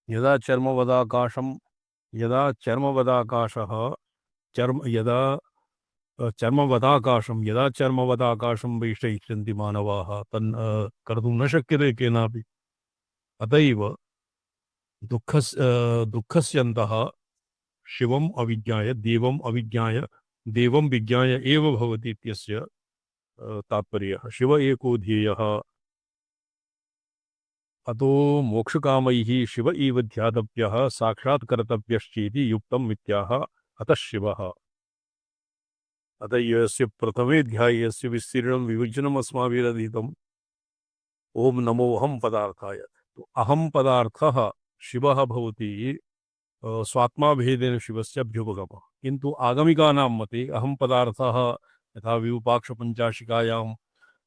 यदा चर्मवदाकाशं यदा चर्मवदाकाशः चर्म यदा चर्मवदाकाशं यदा चर्मवदाकाशं वेष्टयिष्यन्ति मानवाः तन् कर्तुं न शक्यते केनापि। अत एव दुःखस्यन्तः शिवम् अविज्ञाय देवं विज्ञाय एव भवति इत्यस्य तात्पर्यः। शिव एको ध्येयः अतो मोक्षकामैः शिव एव ध्यातव्यः साक्षात् कर्तव्यश्चेति युक्तम् मिथ्याह अतः शिवः। अतः यस्य प्रथमे ध्यायस्य विस्तीर्णं विवचनम् अस्माभिरधीतम् ओम नमो अहम पदार्थाय। तो अहम पदार्थः शिवः भवति स्वात्मा भेदेन शिवस्य अभ्युपगमः। किन्तु आगमिकानां मते अहम पदार्थः यथा विरूपाक्ष पंचाशिकायां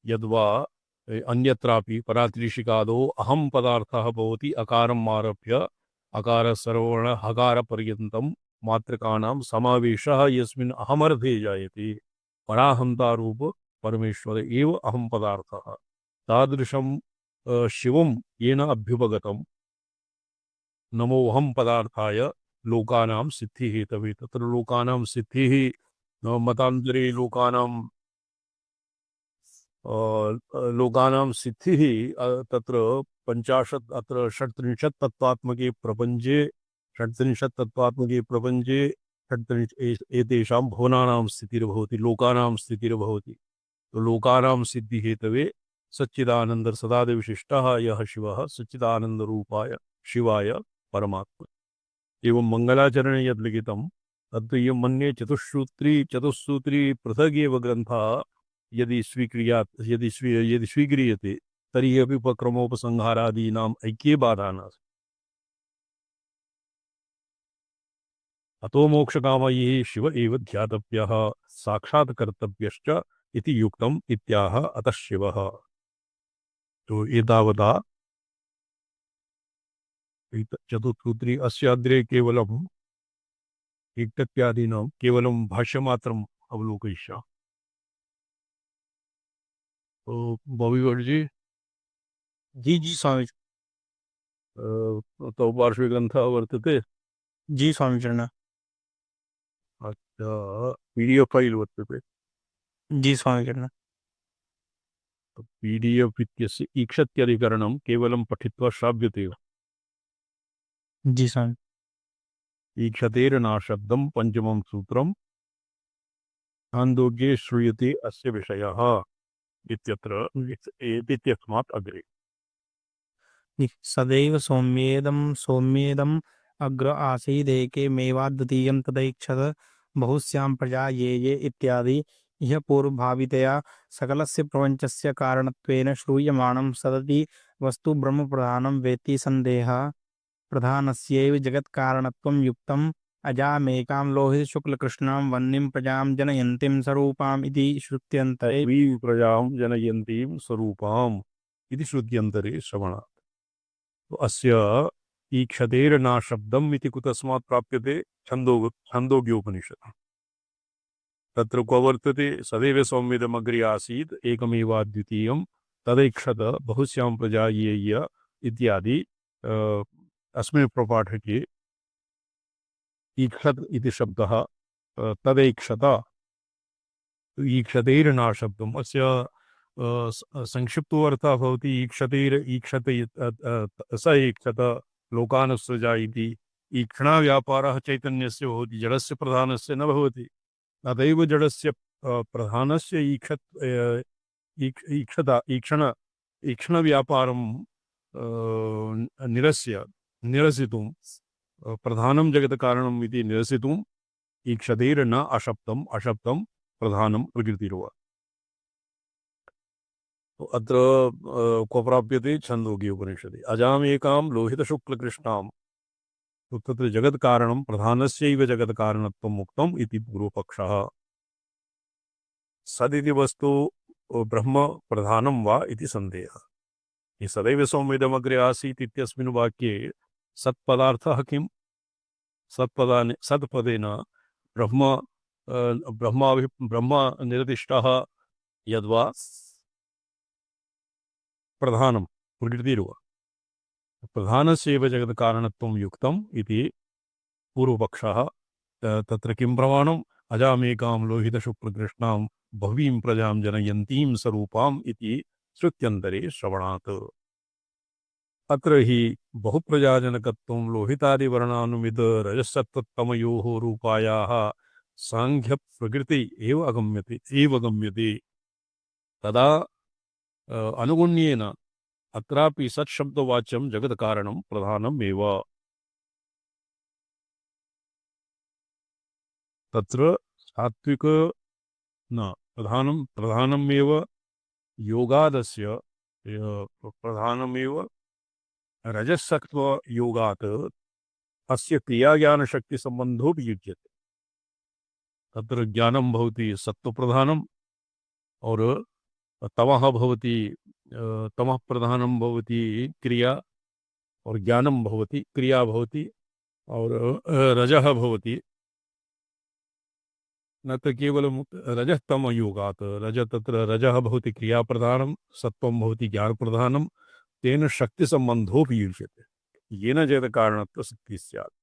यद्वा अन्यत्रापि परात्रिशिकादौ अहम पदार्थः भवति अकारम् आरभ्य अकार सर्वर्ण हकार पर्यन्तं मात्रकानां समावेशः यस्मिन् अहमर्थे जायते पराहंतारूप परमेश्वर एव अहम पदार्थः। तादृशं शिवं येन अभ्युपगतं नमोऽहं पदार्थाय लोकानां सिद्धिः हेतवे। तत्र लोकानां सिद्धिः मतान्तरे लोकानां सिद्धिः तत्र 50 अत्र 37 तत्त्वात्मके प्रपञ्चे 37 तत्त्वात्मके प्रपञ्चे 37 एतेषां भुवनानां स्थितिर्भवति लोकानां स्थितिर्भवति। तो लोकानां सिद्धि हेतवे सच्चिदानंद सदादि विशिष्टः यः शिवः सच्चिदानंद रूपाय शिवाय परमात्मा। एवं मंगलाचरणे यद् लिखितं तद् मन्ये चतुस्सूत्री पृथगेव ग्रन्थः यदि स्वीक्रियते तर्हि अपि उपक्रमोपसंहारादीनाम् ऐक्ये बाधा नास्ति। अतो मोक्षकामैः शिव एव ध्यातव्यः साक्षात् कर्तव्यश्च इति युक्तम् इत्याह अतः शिवः। तो एतावता चतुस्सूत्री अस्य अग्रे केवलम् एकत्यादीनां केवलं भाष्यमात्रम् अवलोकयिष्यामः। तो बॉबीवर्ड जी जी जी स्वामी। तो पार्श्वग्रन्थः वर्तते। जी स्वामी चरण। अच्छा पीडीएफ फाइल वर्तते। जी स्वामी चरण। तो पीडीएफ इत्यस्य ईक्षत्यधिकरणं केवलं पठित्वा श्राव्यते। जी स्वामी। ईक्षतेर्नाशब्दं पंचमं सूत्रं छान्दोग्ये श्रूयते अस्य विषयः इत्यत्र इत्यस्मात् अग्रे। सदैव सौम्येदम अग्र आसीदेके मेवाद्वितीयं तदैक्षत बहुस्यां प्रजा ये इत्यादि यह पूर्वभावितया सकलस्य प्रपञ्चस्य कारणत्वेन श्रूयमाणं सदति वस्तु ब्रह्म प्रधानं वेत्ति संदेहः प्रधानस्यैव जगत्कारणत्वं युक्तम् अजामेकां लोहित शुक्ल कृष्णां वह्निं प्रजां जनयन्तीं स्वरूपाम् इति श्रुत्यन्तरे प्रजां जनयन्तीं स्वरूपाम् इति श्रुत्यन्तरे श्रवणात्। तो अस्य ईक्षतेर्नाशब्दम् इति कुतस्मात् प्राप्यते? छन्दोग्योपनिषत्। तत्र क्व वर्तते? सदैव सौम्यदमग्रे आसीत् एकमेवाद्वितीयं तदैक्षत बहुस्यां प्रजा ये इत्यादि अस्मिन् प्रपाठके ईक्षत इति शब्दः तदैक्षत ईक्षतेर्नाशब्दम् अस्य संक्षिप्तो अर्थः भवति स ईक्षत लोकान् सृजा इति। ईक्षणा व्यापारः चैतन्यस्य भवति जडस्य प्रधानस्य न भवति। अतएव जडस्य प्रधानस्य ईक्षण व्यापारं निरसितुं प्रधानं जगत् कारणम् इति निरसितुम् ईक्षतेर्न अशब्दम् अशब्दं प्रधानं प्रकृतिर्वा। तो अत्र क्व प्राप्यते? छन्दोग्ये उपनिषदि अजामेकां लोहितशुक्लकृष्णां। तो तत्र जगत्कारणं प्रधानस्यैव जगत्कारणत्वम् उक्तम् इति पूर्वपक्षः। सदिति वस्तु ब्रह्म प्रधानं वा इति संदेहः। ये सदैव सौम्यदमग्रे आसीत् इत्यस्मिन् वाक्ये सत्पदार्थः किम्? सत्पदेन ब्रह्म ब्रह्म निर्दिष्टः यद्वा प्रधानं प्रकृतिर्वा। प्रधानस्यैव जगत्कारणत्वं युक्तम् इति पूर्वपक्षः। तत्र किं प्रमाणम्? अजामेकां लोहितशुक्लकृष्णां बह्वीं प्रजां जनयन्तीं स्वरूपाम् इति श्रुत्यन्तरे श्रवणात्। अत्र हि बहुप्रजाजनकत्वं लोहितादिवर्णानुविद रजसत्तमयोः रूपायाः सांख्यप्रकृति एव गम्यते। तदा अनुगुण्येन अत्रापि सत्शब्दवाच्यं जगत्कारणं प्रधानम् एव। तत्र सात्विक न प्रधानमेव योगादस्य प्रधानमेव रजसत्वयोगात् अस्य क्रियाज्ञानशक्तिसम्बन्धोऽपि युज्यते। तत्र ज्ञानं भवति सत्त्वप्रधानम् और तमः भवति तमः प्रधानं भवति क्रिया, और ज्ञानं भवति क्रिया भवति, और रजः भवति न तो केवलं रजस्तमयोगात्। तत्र रजः भवति क्रियाप्रधानं, सत्त्वं भवति ज्ञानप्रधानं, तेन शक्तिसम्बन्धोऽपि युज्यते। येन जगत्कारणत्व सिद्धिः स्यात्।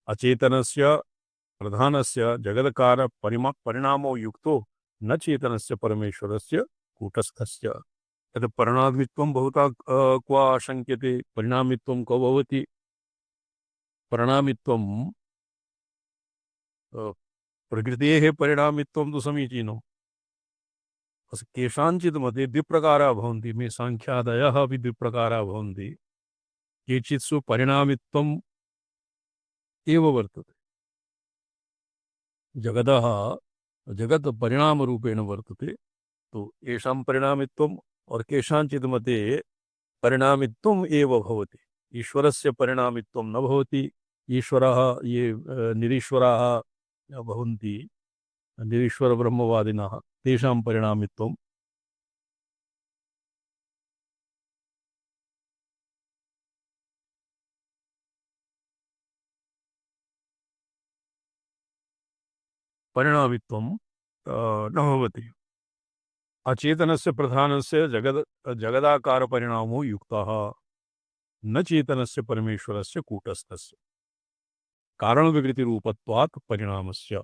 अचेतनस्य प्रधानस्य जगत्कार परिणामो युक्तो न चेतनस्य परमेश्वरस्य कूटस्थस्य। तत् परिणामित्वं बहुधा क्व आशङ्क्यते? परिणामित्वं क्व भवति? परिणामित्वं प्रकृतेः परिणामित्वं तु समीचीनम्। केषाञ्चित् मते द्विप्रकाराः भवन्ति। मे साङ्ख्यादयः अपि द्विप्रकाराः भवन्ति। केचित्सु परिणामित्वम् एव वर्तते, जगत् परिणामरूपेण वर्तते, तो येषां परिणामित्वम्, और केषाञ्चित् मते परिणामित्वम् एव भवति, ईश्वरस्य परिणामित्वं न भवति। ईश्वरः ये निरीश्वराः भवन्ति, निरीश्वरब्रह्मवादिनः, तेषां परिणामित्वं न भवति। अचेतनस्य प्रधानस्य जगदाकारपरिणामो युक्तः, न चेतनस्य परमेश्वरस्य कूटस्थस्य। कारणविकृतिरूपत्वात् परिणामस्य।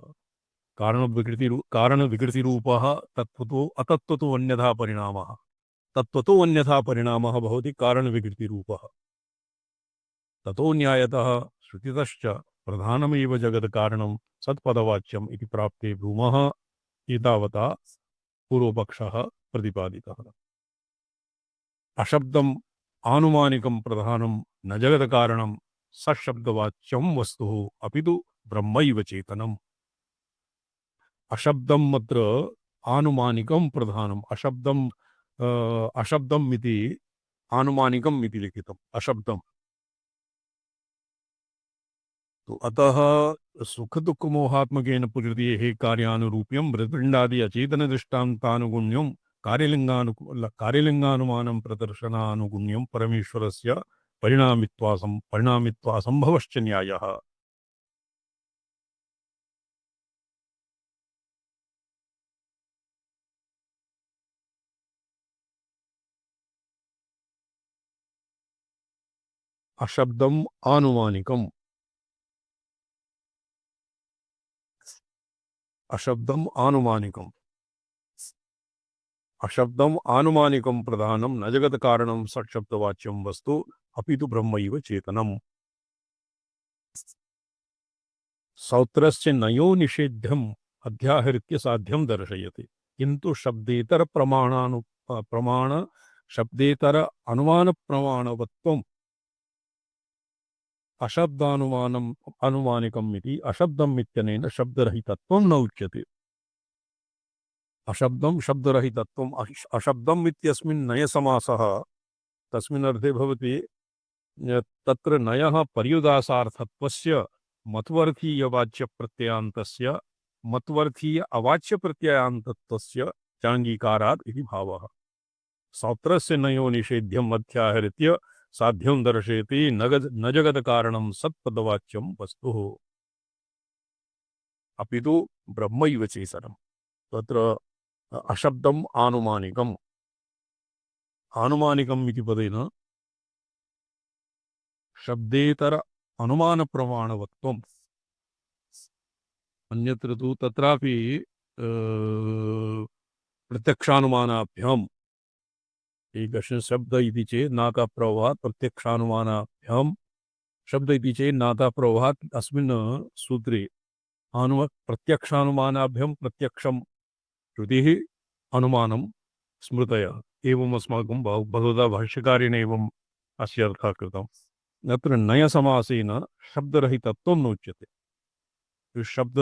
कारणविकृतिरूपः तत्त्वतो अतत्त्वतो अन्यथा परिणामः। तत्त्वतो अन्यथा परिणामः भवति कारणविकृतिरूपः। ततो न्यायतः श्रुतितश्च प्रधानमेव जगत्कारणं सत्पदवाच्यम् इति प्राप्ते ब्रूमः। एतावता पूर्वपक्षः प्रतिपादितः। अशब्दम् आनुमानिकं प्रधानं न जगत्कारणं सशब्दवाच्यं वस्तुः अपितु ब्रह्मैव चेतनम्। अशब्दम् अत्र आनुमानिकं प्रधानम्। अशब्दम् इति आनुमानिकम् इति लिखितम्। अशब्दम् तो अतः सुखदुःखमोहात्मकेन प्रकृतेः कार्यानुरूप्यं मृत्पिण्डादि अचेतनदृष्टान्तानुगुण्यं कार्यलिङ्गानुमानं प्रदर्शनानुगुण्यं परमेश्वरस्य परिणामित्वासम्भवश्च न्यायः। अशब्दम् आनुमानिकम्। अशब्दम् आनुमानिकम्। अशब्दम् आनुमानिकं प्रधानं न जगत्कारणं सत्शब्दवाच्यं वस्तु अपितु ब्रह्मैव चेतनम्। सौत्रस्य नयो निषेध्यम् अध्याहृत्य साध्यं दर्शयति, किन्तु शब्देतर प्रमाण शब्देतर अनुमान प्रमाणवत्वम् अशब्दानुमानम् अनुमानिकम् इति अशब्दम् इत्यनेन शब्दरहितत्वं न उच्यते। अशब्दं शब्दरहितत्वम्। अशब्दम् इत्यस्मिन् नयसमासः तस्मिन् अर्थे भवति तत्र नयः पर्युदासार्थत्वस्य मत्वर्थीयवाच्यप्रत्ययान्तस्य मत्वर्थीय अवाच्यप्रत्ययान्तत्वस्य चाङ्गीकारात् इति भावः। सौत्रस्य नयो निषेध्यम् अध्याहृत्य साध्यं दर्शयति न जगत्कारणं सत्पदवाच्यं वस्तुः अपितु ब्रह्मैव चेतनम्। तत्र अशब्दम् आनुमानिकम्। आनुमानिकम् इति पदेन शब्देतर अनुमानप्रमाणवत्वम् अन्यत्र तु तत्रापि प्रत्यक्षानुमानाभ्याम् एकस्य शब्द इति चेत् नाताप्रवाहात् प्रत्यक्षानुमानाभ्याम् शब्द इति चेत् नाताप्रवाहात् अस्मिन् सूत्रे प्रत्यक्षानुमानाभ्यां प्रत्यक्षं श्रुतिः अनुमानं स्मृतयः एवम् अस्माकं भगवता भाष्यकारेण एवम् अस्य अर्थः कृतम् अत्र नयसमासेन शब्दरहितत्वं नोच्यते शब्द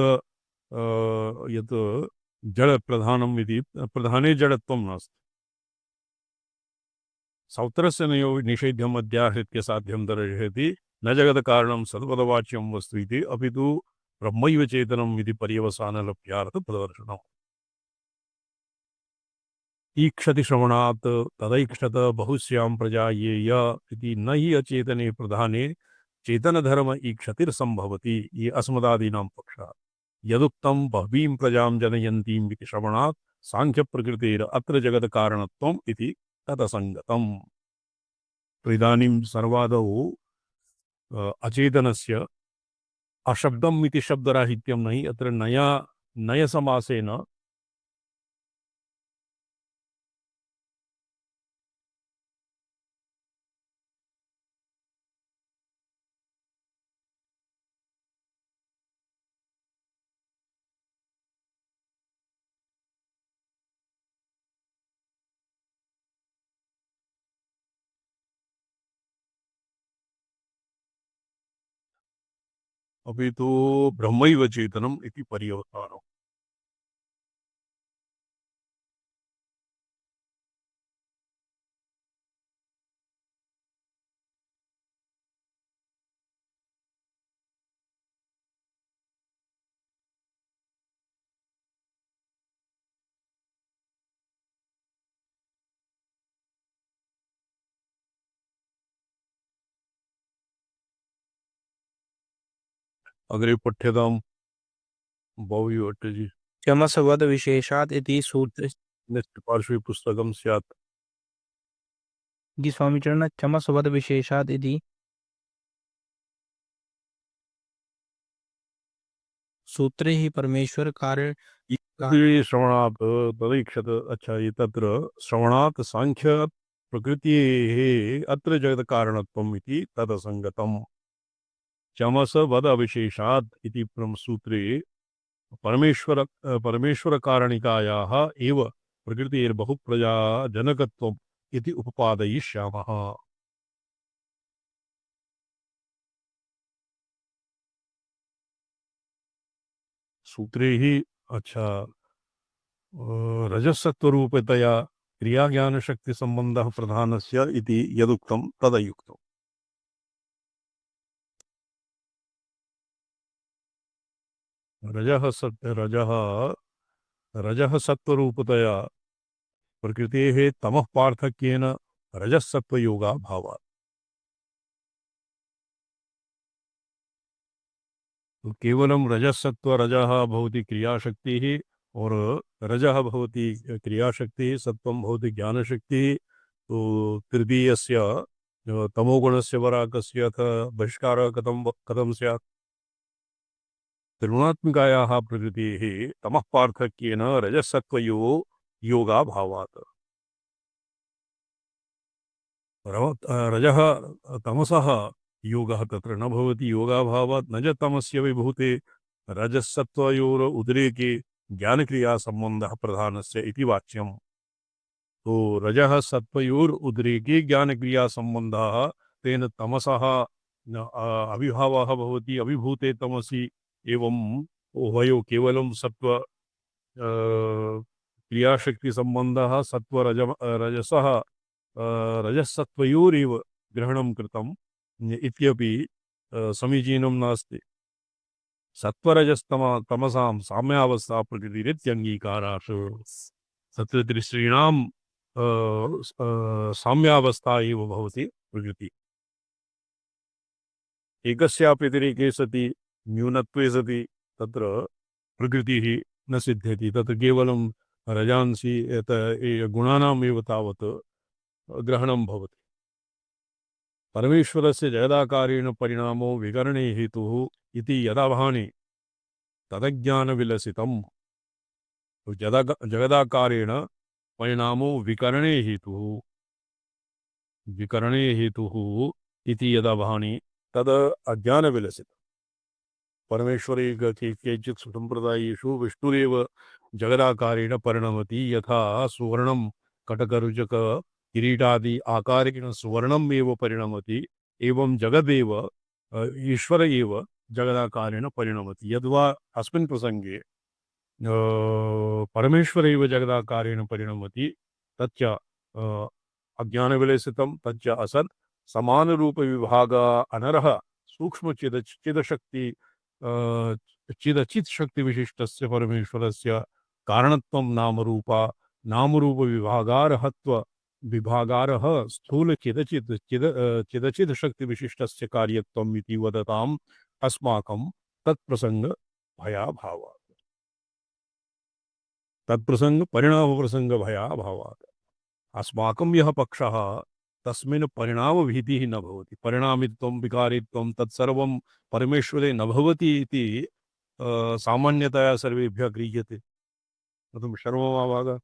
यत् जडप्रधानम् इति प्रधाने जडत्वं नास्ति सौत्रस्य नयो निषेध्यम् अध्याहृत्य साध्यं दर्शयति न जगत्कारणं सद्पदवाच्यं वस्तु इति अपि तु ब्रह्मैव चेतनम् इति पर्यवसानलभ्यार्थ प्रदर्शनम् ईक्षति श्रवणात् तदैक्षत बहुस्यां प्रजा येय इति न हि अचेतने प्रधाने चेतनधर्म ईक्षतिर्संभवति ये अस्मदादीनां पक्षः यदुक्तं बह्वीं प्रजां जनयन्तीम् इति श्रवणात् सांख्यप्रकृतेर अत्र जगत्कारणत्वम् इति तदसङ्गतम् तो इदानीं सर्वादौ अचेतनस्य अशब्दम् इति शब्दराहित्यं नहि अत्र नयसमासेन अपि तु ब्रह्मैव चेतनम् इति पर्यवसानम् अग्रे पठ्यतां भवि भट्टजी चमसवद विशेषात् इति सूत्र नेक्स्ट पार्श्वे पुस्तकं स्यात् जी स्वामीचरण चमसवद विशेषात् इति सूत्रे ही परमेश्वर कार्य श्रवणात् तदैक्षत अच्छा ये तत्र श्रवणात् सांख्य प्रकृतेः अत्र जगत्कारणत्वम् इति तदसङ्गतम् चमसवद अविशेषात् इति सूत्रे परमेश्वरकारणिकायाः एव प्रकृतेर्बहुप्रजाजनकत्वम् इति उपपादयिष्यामः सूत्रे ही अच्छा रजसत्वरूपतया क्रियाज्ञानशक्तिसम्बन्धः प्रधानस्य इति यदुक्तं तदयुक्तम् रजः सत्वरूपतया प्रकृतेः तमः पार्थक्येन रजसत्वयोगाभावात् तो केवलं रजसत्व रजः भवति क्रियाशक्तिः और रजः भवति क्रियाशक्तिः सत्वं भवति ज्ञानशक्तिः तो तृतीयस्य तमोगुणस्य वराकस्य अथ बहिष्कारः कथं स्यात् त्रिगुणात्मिकायाः प्रकृतेः तमः पार्थक्येन रजसत्वयोः योगाभावात् रजः तमसः योगः तत्र न भवति योगाभावात् न च तमस्य विभूते रजसत्वयोर उद्रेके ज्ञानक्रियासम्बन्धः प्रधानस्य इति वाच्यम् तो रजः सत्वयोर उद्रेके ज्ञानक्रियासम्बन्धः तेन तमसः अविभावः भवति अविभूते तमसि एवं उभयो केवलं सत्व क्रियाशक्तिसम्बन्धः रजसः रजसत्वयोरेव ग्रहणं कृतम् इत्यपि समीचीनं नास्ति सत्वरजस्तमसां साम्यावस्था प्रकृतिरित्यङ्गीकारात् तत्र त्रिश्रीणां साम्यावस्था एव भवति प्रकृति एकस्यापि व्यतिरेके सति न्यूनत्वे सति तत्र प्रकृतिः न सिद्ध्यति तत्र केवलं रजांसि गुणानामेव तावत् ग्रहणं भवति परमेश्वरस्य जगदाकारेण परिणामो विकरणे हेतुः इति यदावहानि तदज्ञानविलसितम् जगदाकारेण परिणामो विकरणे हेतुः इति यदावहानि तद अज्ञानविलसितम् परमेश्वरे केचित् सम्प्रदायेषु विष्णुरेव जगदाकारेण परिणमति यथा सुवर्णं कटकरुचक किरीटादि आकारेण सुवर्णम् एव परिणमति एवं जगदेव ईश्वर एव जगदाकारेण परिणमति यद्वा अस्मिन् प्रसङ्गे परमेश्वर एव जगदाकारेण परिणमति तच्च अज्ञानविलसितं तच्च असत् समानरूपविभाग अनरः सूक्ष्मचिदशक्ति चिदचित् शक्तिविशिष्टस्य परमेश्वरस्य कारणत्वं नामरूपविभागारः स्थूल चिदचित् शक्तिविशिष्टस्य कार्यत्वम् इति वदताम् अस्माकं तत्प्रसंग परिणामप्रसंगभयाभावात् अस्माकं यः पक्षः तस्मिन् परिणामभीतिः न भवति परिणामित्वं विकारित्वं तत्सर्वं परमेश्वरे न भवति इति सामान्यतया सर्वेभ्यः गृह्यते शर्ममाभाग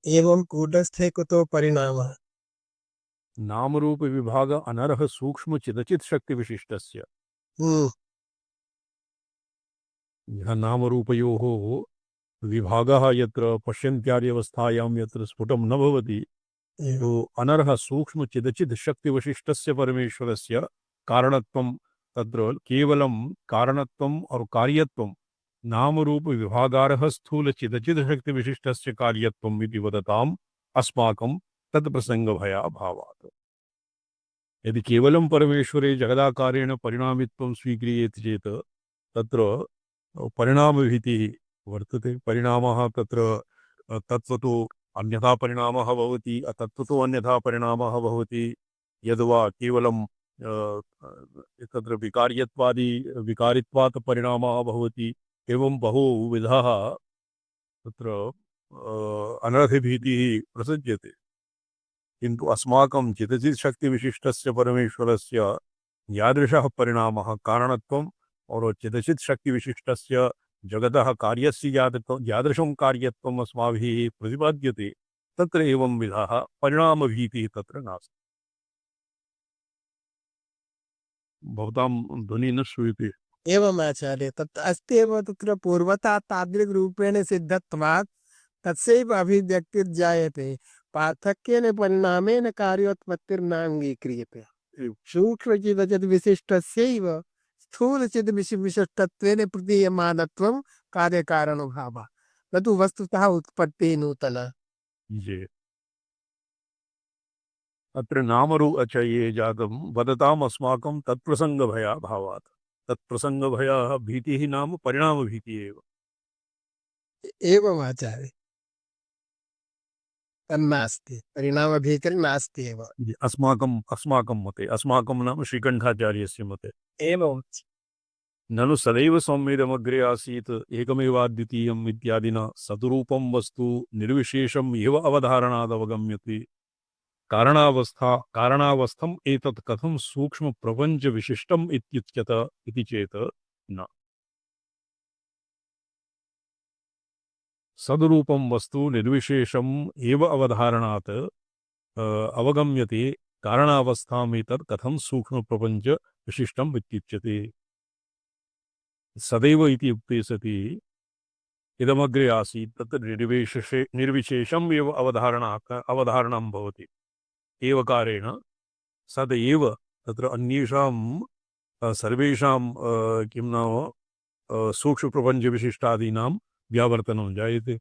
एवं कूटस्थे कुतो परिणामः नामरूप विभाग अनरः सूक्ष्म चिदचित् शक्ति विशिष्टस्य यः नामरूपयोः विभागः यत्र पश्यन्त्यादि यत्र स्फुटं न भवति तो अनर्ह सूक्ष्म चिदचित् शक्ति विशिष्टस्य परमेश्वरस्य कारणत्वं तत्र केवलं कारणत्वं और कार्यत्वं नामरूप विभागारः स्थूल चिदचित् शक्ति विशिष्टस्य कार्यत्वम् इति वदताम् अस्माकं तत्प्रसंगभयाभावात् यदि केवलं परमेश्वरे जगदाकारेण परिणामित्वं स्वीक्रियेत चेत् तत्र परिणामभीतिः वर्तते परिणामः तत्र तत्त्वतो अन्यथा परिणामः भवति अतत्त्वतो अन्यथा परिणामः भवति यद्वा केवलं तत्र विकारित्वात् परिणामः भवति एवं बहुविधः तत्र अनर्थभीतिः प्रसज्यते किन्तु अस्माकं चिदचित् शक्तिविशिष्टस्य परमेश्वरस्य यादृशः परिणामः कारणत्वम् और चिदचित् शक्तिविशिष्टस्य जगतः कार्यस्य यादृशं कार्यत्वम् अस्माभिः प्रतिपाद्यते तत्र एवं विधः परिणामभीतिः तत्र नास्ति भवतां ध्वनिः न श्रूयते एवम् आचार्य तत् अस्त्येव तत्र पूर्वता तादृग्रूपेण सिद्धत्वात् तस्यैव अभिव्यक्तिर्जायते पार्थक्येन परिणामेन कार्योत्पत्तिर्नाङ्गीक्रियते सूक्ष्मचिदचिद्विशिष्टस्यैव स्थूलचिद्विशिष्टत्वेन प्रतीयमानत्वं कार्यकारणभावः न तु वस्तुतः उत्पत्तिः नूतना जी अत्र नामरूपचये जातं वदताम् अस्माकं तत्प्रसङ्गभयाभावात् तत्प्रसङ्गभयः भीतिः नाम परिणामभीतिः एव एवम् आचार्य तन्नास्ति परिणामभीतिर्नास्ति एव अस्माकं मते अस्माकं नाम श्रीकण्ठाचार्यस्य मते एवं ननु सदैव सौम्येदमग्रे आसीत् एकमेवाद्वितीयम् इत्यादिना सद्रूपं वस्तु निर्विशेषम् एव अवधारणादवगम्यते कारणावस्थम् एतत् कथं सूक्ष्मप्रपञ्चविशिष्टम् इत्युच्यत इति चेत् न सद्रूपं वस्तु निर्विशेषम् एव अवधारणात् अवगम्यते कारणावस्थाम् एतत् कथं सूक्ष्मप्रपञ्चविशिष्टम् इत्युच्यते सदैव इति उक्ते सति इदमग्रे आसीत् तत् निर्विशेषम् एव अवधारणं भवति एवकारेण सदैव तत्र अन्येषां सर्वेषां किं नाम सूक्ष्मप्रपञ्चविशिष्टादीनां व्यावर्तनं जायते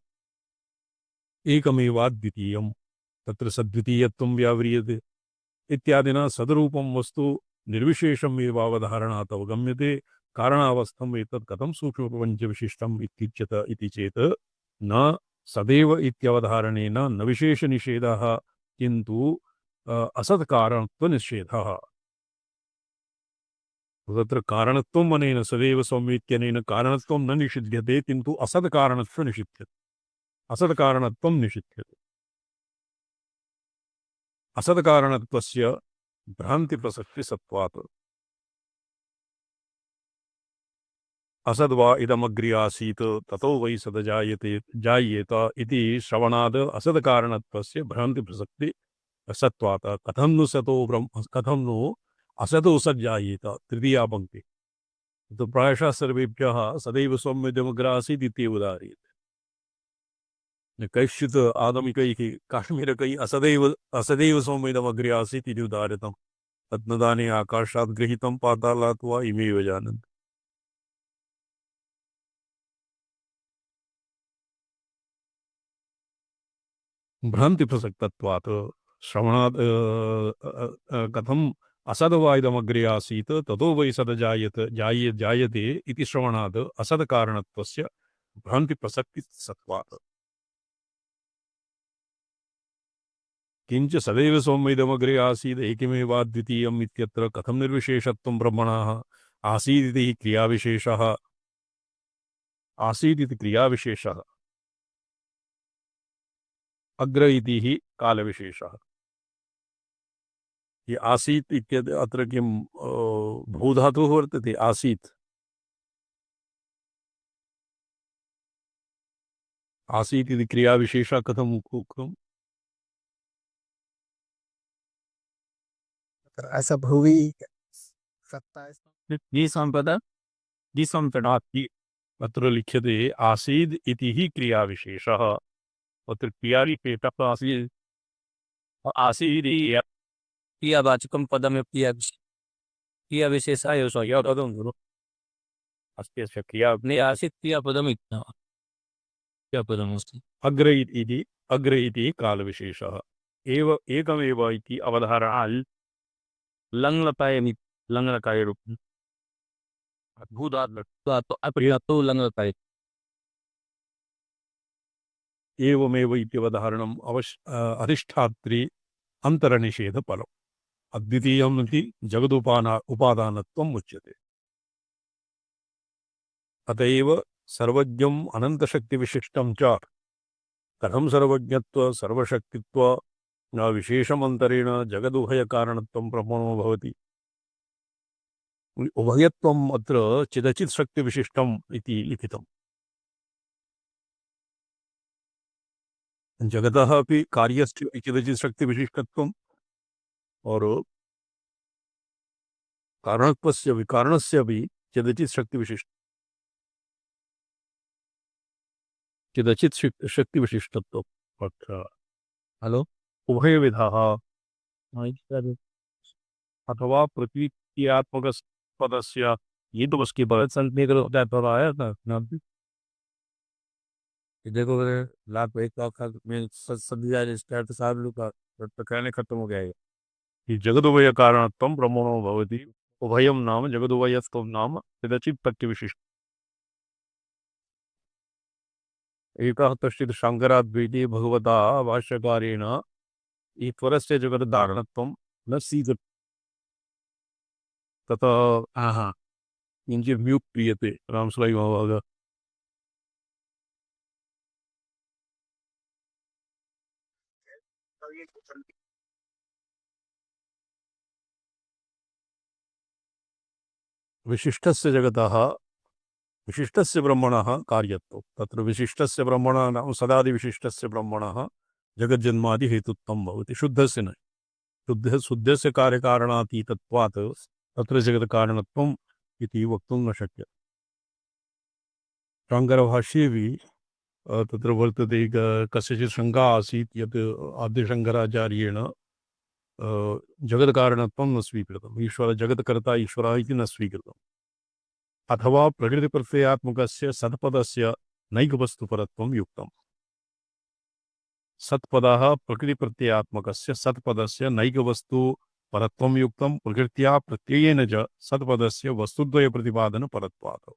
एकमेवाद्वितीयं तत्र सद्वितीयत्वं व्याव्रियते इत्यादिना सद्रूपं वस्तु निर्विशेषम् एव अवधारणात् अवगम्यते कारणावस्थम् एतत् कथं सूक्ष्मप्रपञ्चविशिष्टम् इत्युच्यत इति चेत् न सदैव इत्यवधारणेन न विशेषनिषेधः किन्तु असत्कारणत्वनिषेधः तत्र कारणत्वम् अनेन सदैव सौम्येत्यनेन कारणत्वं न निषिध्यते किन्तु असत्कारणत्वं निषिध्यते असत्कारणत्वं निषिध्यते असत्कारणत्वस्य भ्रान्तिप्रसक्तिसत्त्वात् असद्वा इदमग्रे आसीत् ततो वै जायेत इति श्रवणाद् असत्कारणत्वस्य भ्रान्तिप्रसक्तिसत्त्वात् कथं नु असतो सज्जायेत तृतीया पंक्ति। तो प्रायशः सर्वेभ्यः सदैव सौम्यदमग्रे आसीत् इत्येव उदाह्रियते। कैश्चित् आगमिकैः काश्मीरकैः असदैव सौम्यदमग्रे आसीत् इति उदाहृतं। तद्नदाने आकाशात् गृहीतं पातालात् वा इमेव जानन्ति। भ्रान्तिप्रसक्तत्वात् श्रवणात् कथम् असद्वाइदमग्रे आसीत् ततो वै जायते इति श्रवणात् असत्कारणत्वस्य भ्रान्तिप्रसक्तिसत्त्वात् किञ्च सदैव सौम्यदमग्रे आसीत् एकमेवाद्वितीयम् इत्यत्र कथं निर्विशेषत्वं ब्रह्मणः आसीदिति क्रियाविशेषः अग्र इति हि कालविशेषः। ये आसीत् इत्यत्र अत्र किं भूधातुः वर्तते आसीत् इति क्रियाविशेषः कथम् उक्तम्? असभुवि सत्ता अत्र लिख्यते आसीद् इति हि क्रियाविशेषः। अत्र क्रियाविशेषः आसीद् क्रियावाचकं पदमेव क्रियाविशेषाय पदं अस्ति अस्य क्रिया आसीत् क्रियापदम् क्रियापदमस्ति। अग्र इति कालविशेषः एकमेव इति अवधारणा लङ्लकाय रूपं भूधातु लङ्लकाय एवमेव इत्यवधारणम् अधिष्ठात्री अंतरनिषेधफलम् अद्वितीयम् इति उपादानत्वम् उच्यते। अतएव सर्वज्ञम् अनन्तशक्तिविशिष्टं च कथं सर्वज्ञत्व सर्वशक्तित्व विशेषमन्तरेण जगदुभयकारणत्वं ब्रह्मणो भवति। उभयत्वम् अत्र चिदचित् शक्तिविशिष्टम् इति लिखितम्। जगतः अपि कार्यस्य चिदचित् शक्तिविशिष्टत्वम् और कारणत्वस्य विकारणस्य अपि चिदचित् शक्तिविशिष्टत्वम्। हलो उभयविधः अथवा प्रतीत्यात्मक पदस्य ये तो उसकी बात देखो लाभ एक में कहने खत्म हो गया है कि जगदुभय कारणत्वं ब्रह्मणो भवति। उभयं नाम जगदुभयत्वं नाम यदचित् प्रत्यविशिष्ट एकः कश्चित् शङ्कराद्वैती भगवता भाष्यकारेण ईश्वरस्य जगद्धारणत्वं न सीदति तथा किञ्चित् म्यूट् क्रियते रामसुलाई महोदय। विशिष्टस्य जगतः विशिष्टस्य ब्रह्मणः कार्यत्वं तत्र विशिष्टस्य ब्रह्मणः नाम सदादिविशिष्टस्य ब्रह्मणः जगज्जन्मादि हेतुत्वं भवति। शुद्धस्य न शुद्धस्य कार्यकारणातीतत्वात् तत्र जगत्कारणत्वम् इति वक्तुं न शक्यते। शाङ्करभाष्येऽपि तत्र वर्तते कस्यचित् शङ्का आसीत् यत् आद्यशङ्कराचार्येण जगत्कारणत्वं न स्वीकृतम्। जगत्कर्ता ईश्वरः इति न स्वीकृतम्। अथवा प्रकृतिप्रत्ययात्मकस्य सत्पदस्य नैकवस्तुपरत्वं युक्तम्। सत्पदः प्रकृतिप्रत्ययात्मकस्य सत्पदस्य नैकवस्तुपरत्वं युक्तं प्रकृत्या प्रत्ययेन च सत्पदस्य वस्तुद्वयप्रतिपादनपरत्वात्।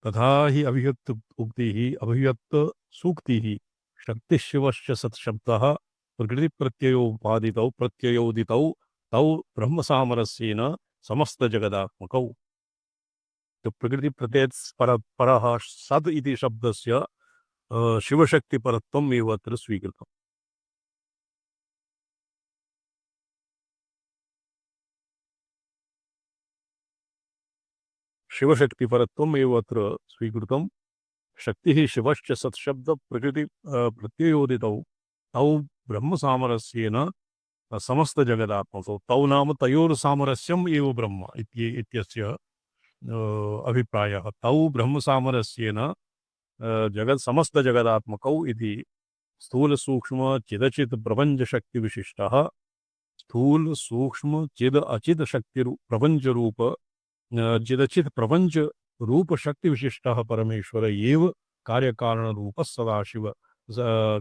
तथा हि अभिव्यक्त उक्तिः अभिव्यक्त सूक्तिः शक्तिशिवश्च सत्शब्दः प्रकृतिप्रत्ययोपादितौ प्रत्ययोदितौ तौ ब्रह्मसामरस्येन समस्तजगदात्मकौ। तो प्रकृतिप्रत्ययः परः सद् इति शब्दस्य शिवशक्तिपरत्वम् एव अत्र स्वीकृतम्। शिवशक्तिपरत्वम् एव अत्र स्वीकृतम्। शक्तिः शिवश्च सत्शब्द प्रकृति प्रत्ययोदितौ तौ ब्रह्मसामरस्येन समस्तजगदात्मकौ तौ नाम तयोर्सामरस्यम् एव ब्रह्म इत्यस्य अभिप्रायः। तौ ब्रह्मसामरस्येन जगत् समस्तजगदात्मकौ इति स्थूल सूक्ष्म चिदचित् प्रपञ्चशक्तिविशिष्टः स्थूल सूक्ष्म चिद अचित शक्ति प्रपंच रूप चिदचित प्रपंच रूप शक्ति विशिष्टः परमेश्वर एव कार्य कारण रूप सदाशिव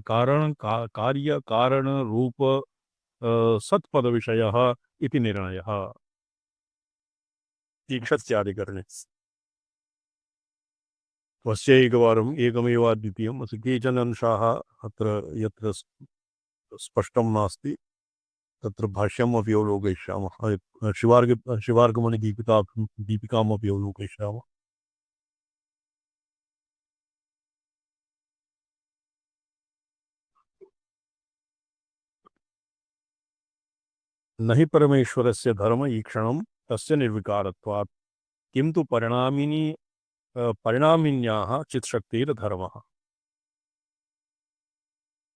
कारण कार्य कारण रूप सत्पद विषयः इति निर्णयः ईक्षत्यादिकरणे। त्वस्यैकवारम् एकमेवाद्वितीयम् अस्य केचन अंशाः अत्र यत्र स्पष्टं नास्ति तत्र भाष्यम् अपि अवलोकयिष्यामः। दीपिकाम् अपि अवलोकयिष्यामः। न हि परमेश्वरस्य धर्म ईक्षणं तस्य निर्विकारत्वात् किन्तु परिणामिन्याः चित्शक्तिर्धर्मः।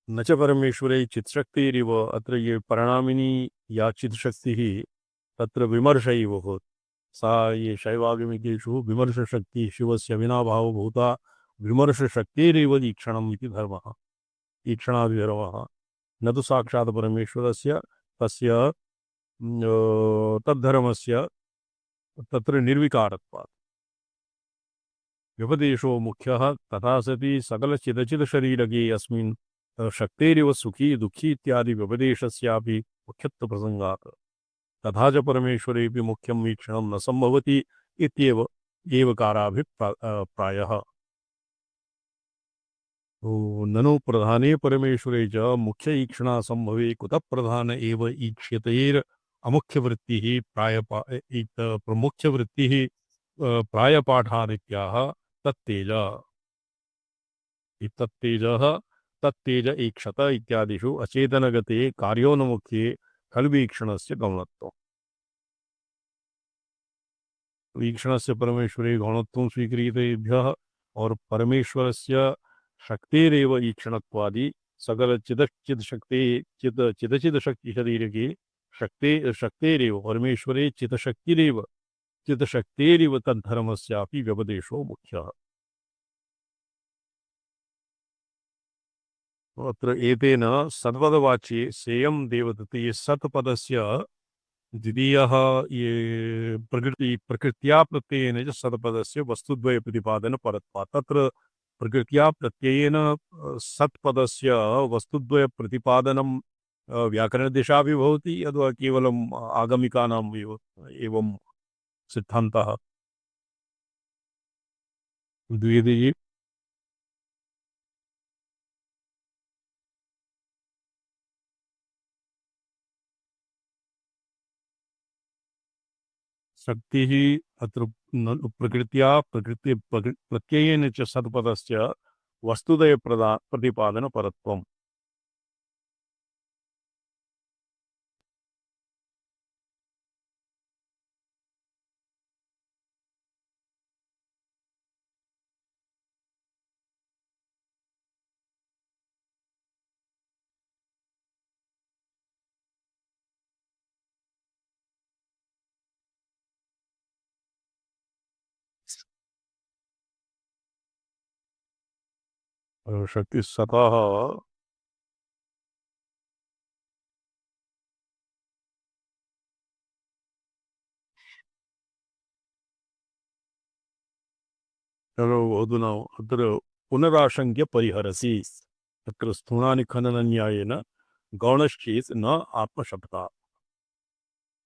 न च परमेश्वरे चित्शक्तिरिव अत्र ये परिणामिनी या चित्शक्तिः तत्र विमर्श इव भवति। सा ये शैवागमिकेषु विमर्शशक्तिः शिवस्य विनाभावभूता विमर्शशक्तिरिव ईक्षणम् इति धर्मः ईक्षणादिधर्मः न तु साक्षात् परमेश्वरस्य तस्य तद्धर्मस्य तत्र निर्विकारत्वात्। व्यपदेशो मुख्यः तथा सति सकलचिदचिदशरीरके अस्मिन् शक्तेरिव सुखी दुःखी इत्यादि व्यपदेशस्यापि मुख्यत्वप्रसङ्गात् तथा च परमेश्वरेऽपि मुख्यं वीक्षणं न सम्भवति इत्येव एवकाराभिप्रायः। ननु प्रधाने परमेश्वरे च मुख्य ईक्षणा संभवे कुतः प्रधान एव ईक्ष्यतेर् अमुख्यवृत्तिः प्रमुख्यवृत्तिः प्रायपाठादित्याः तत्तेज तत्तेज ईक्षत इत्यादिषु अचेतनगते कार्योन्मुखे खल्वीक्षणस्य गौणत्वम्। वीक्षणस्य परमेश्वरे गौणत्वं स्वीक्रियतेभ्यः और परमेश्वरस्य शक्तेरेव ईक्षणत्वादि सकल चिदचिदशक्ति शरीरके शक्तेरेव परमेश्वरे चितशक्तेरिव तद्धर्मस्यापि व्यपदेशो मुख्यः। अत्र एतेन सत्पदवाच्ये सेयं देवदत्ते सत्पदस्य द्वितीयः ये प्रकृत्या प्रत्ययेन च सत्पदस्य वस्तुद्वय प्रतिपादन परत्वात्। तत्र प्रकृत्या प्रत्ययेन सत्पदस्य वस्तुद्वय प्रतिपादनं व्याकरणदिशापि भवति अथवा केवलम् आगमिकानाम् एवं सिद्धान्तः द्वितीय शक्तिः अत्र प्रकृत्या प्रत्ययेन च सत्पदस्य वस्तुदय प्रतिपादन परत्वम्। शक्ति सतः अधुना अत्र पुनराशंक्य परिहरसि तत्र स्थूणानि खननन्यायेन गौणश्चेत् न आत्मशब्दात्।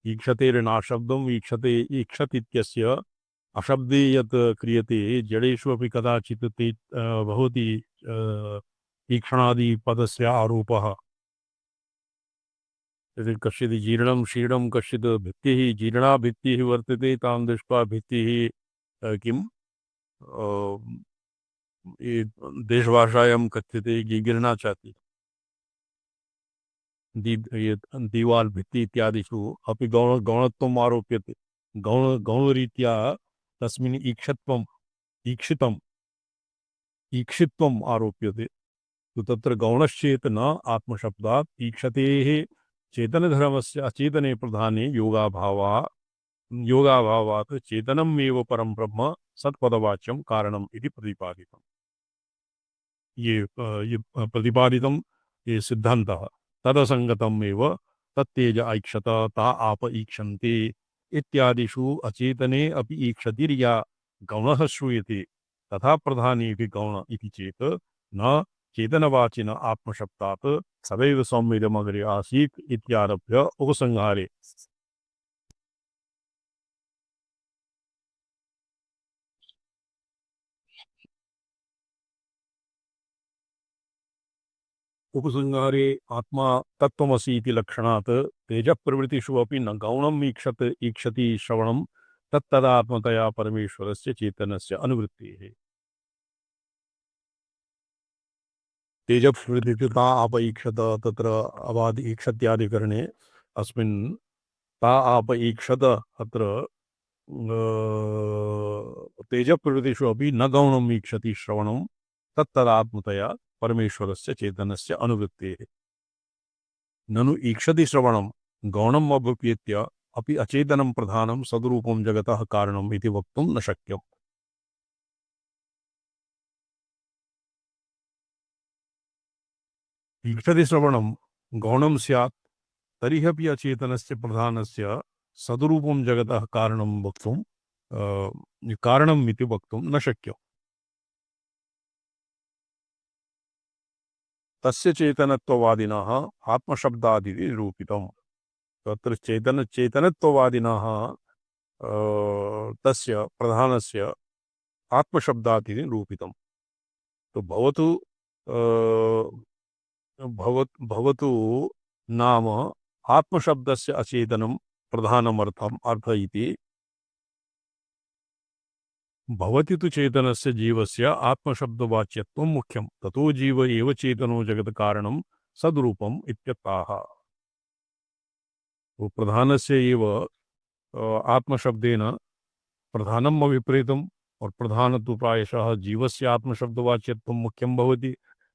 ईक्षतेर्नाशब्दम् ईक्षतीत्यस्य अशब्दे यत् क्रियते जडेषु अपि कदाचित् ते भवति ईक्षणादि पदस्य आरोपः। यदि कश्चित् जीर्णं शीर्णं कश्चित् भित्तिः जीर्णा भित्तिः वर्तते तां दृष्ट्वा भित्तिः किं ये देशभाषायां कथ्यते गिरना चाहती ये दीवाल भित्ति इत्यादिषु अपि गौणत्वम् आरोप्यते गौणरीत्या तस्मिन् ईक्षितम् आरोप्यते तो तत्र गौणश्चेत न आत्मशब्दात् ईक्षतेः चेतनधर्मस्य अचेतने प्रधाने योगाभावात् चेतनमेव परं ब्रह्म सत्पदवाच्यं कारणम् इति प्रतिपादितम् ये प्रतिपादितं ये सिद्धान्तः तदसंगतम् एव तत्तेज ऐक्षत ता आप ईक्षन्ते इत्यादिषु अचेतने अपि ईक्षतिर्या गौणः श्रूयते तथा प्रधाने अपि गौण इति चेत् न चेतनवाचिन आत्मशब्दात् सदैव सौम्यमग्रे आसीत् इत्यारभ्य उपसंहारे उपसंहारे आत्मा तत्त्वमसि इति लक्षणात् तेजप्रवृत्तिषु अपि न गौणम् ईक्षति श्रवणं तत्तदात्मतया परमेश्वरस्य चेतनस्य अनुवृत्तिः तेजप्रवृत्तिषु ता अपैक्षत तत्र अवादि ईक्षत्यादिकरणे अस्मिन् ता अपैक्षत अत्र तेजप्रवृत्तिषु अपि न गौणम् ईक्षति श्रवणं तत्तदात्मतया परमेश्वरस्य चेतनस्य अनुवृत्तेः ननु ईक्षति श्रवणं गौणम् अभ्युप्येत्य अपि अचेतनं प्रधानं सद्रूपं जगतः कारणम् इति वक्तुं न शक्यम् ईक्षति श्रवणं गौणं स्यात् तर्हि अपि अचेतनस्य प्रधानस्य सद्रूपं जगतः कारणम् इति वक्तुं न शक्यम् तस्य चेतनत्ववादिनः आत्मशब्दादिति निरूपितम् तत्र चेतनत्ववादिनः तस्य प्रधानस्य आत्मशब्दादिति निरूपितम् तो भवतु नाम आत्मशब्दस्य अचेतनं प्रधानमर्थम् अर्थ इति भवति तु चेतनस्य जीवस्य आत्मशब्दवाच्यत्वं मुख्यं ततो जीव एव चेतनो जगत् कारणं सद्रूपम् इत्यर्थः तो प्रधानस्य एव आत्मशब्देन प्रधानम् अभिप्रेतम् और प्रधान तो प्रायशः जीवस्य आत्मशब्दवाच्यत्वं मुख्यं भवति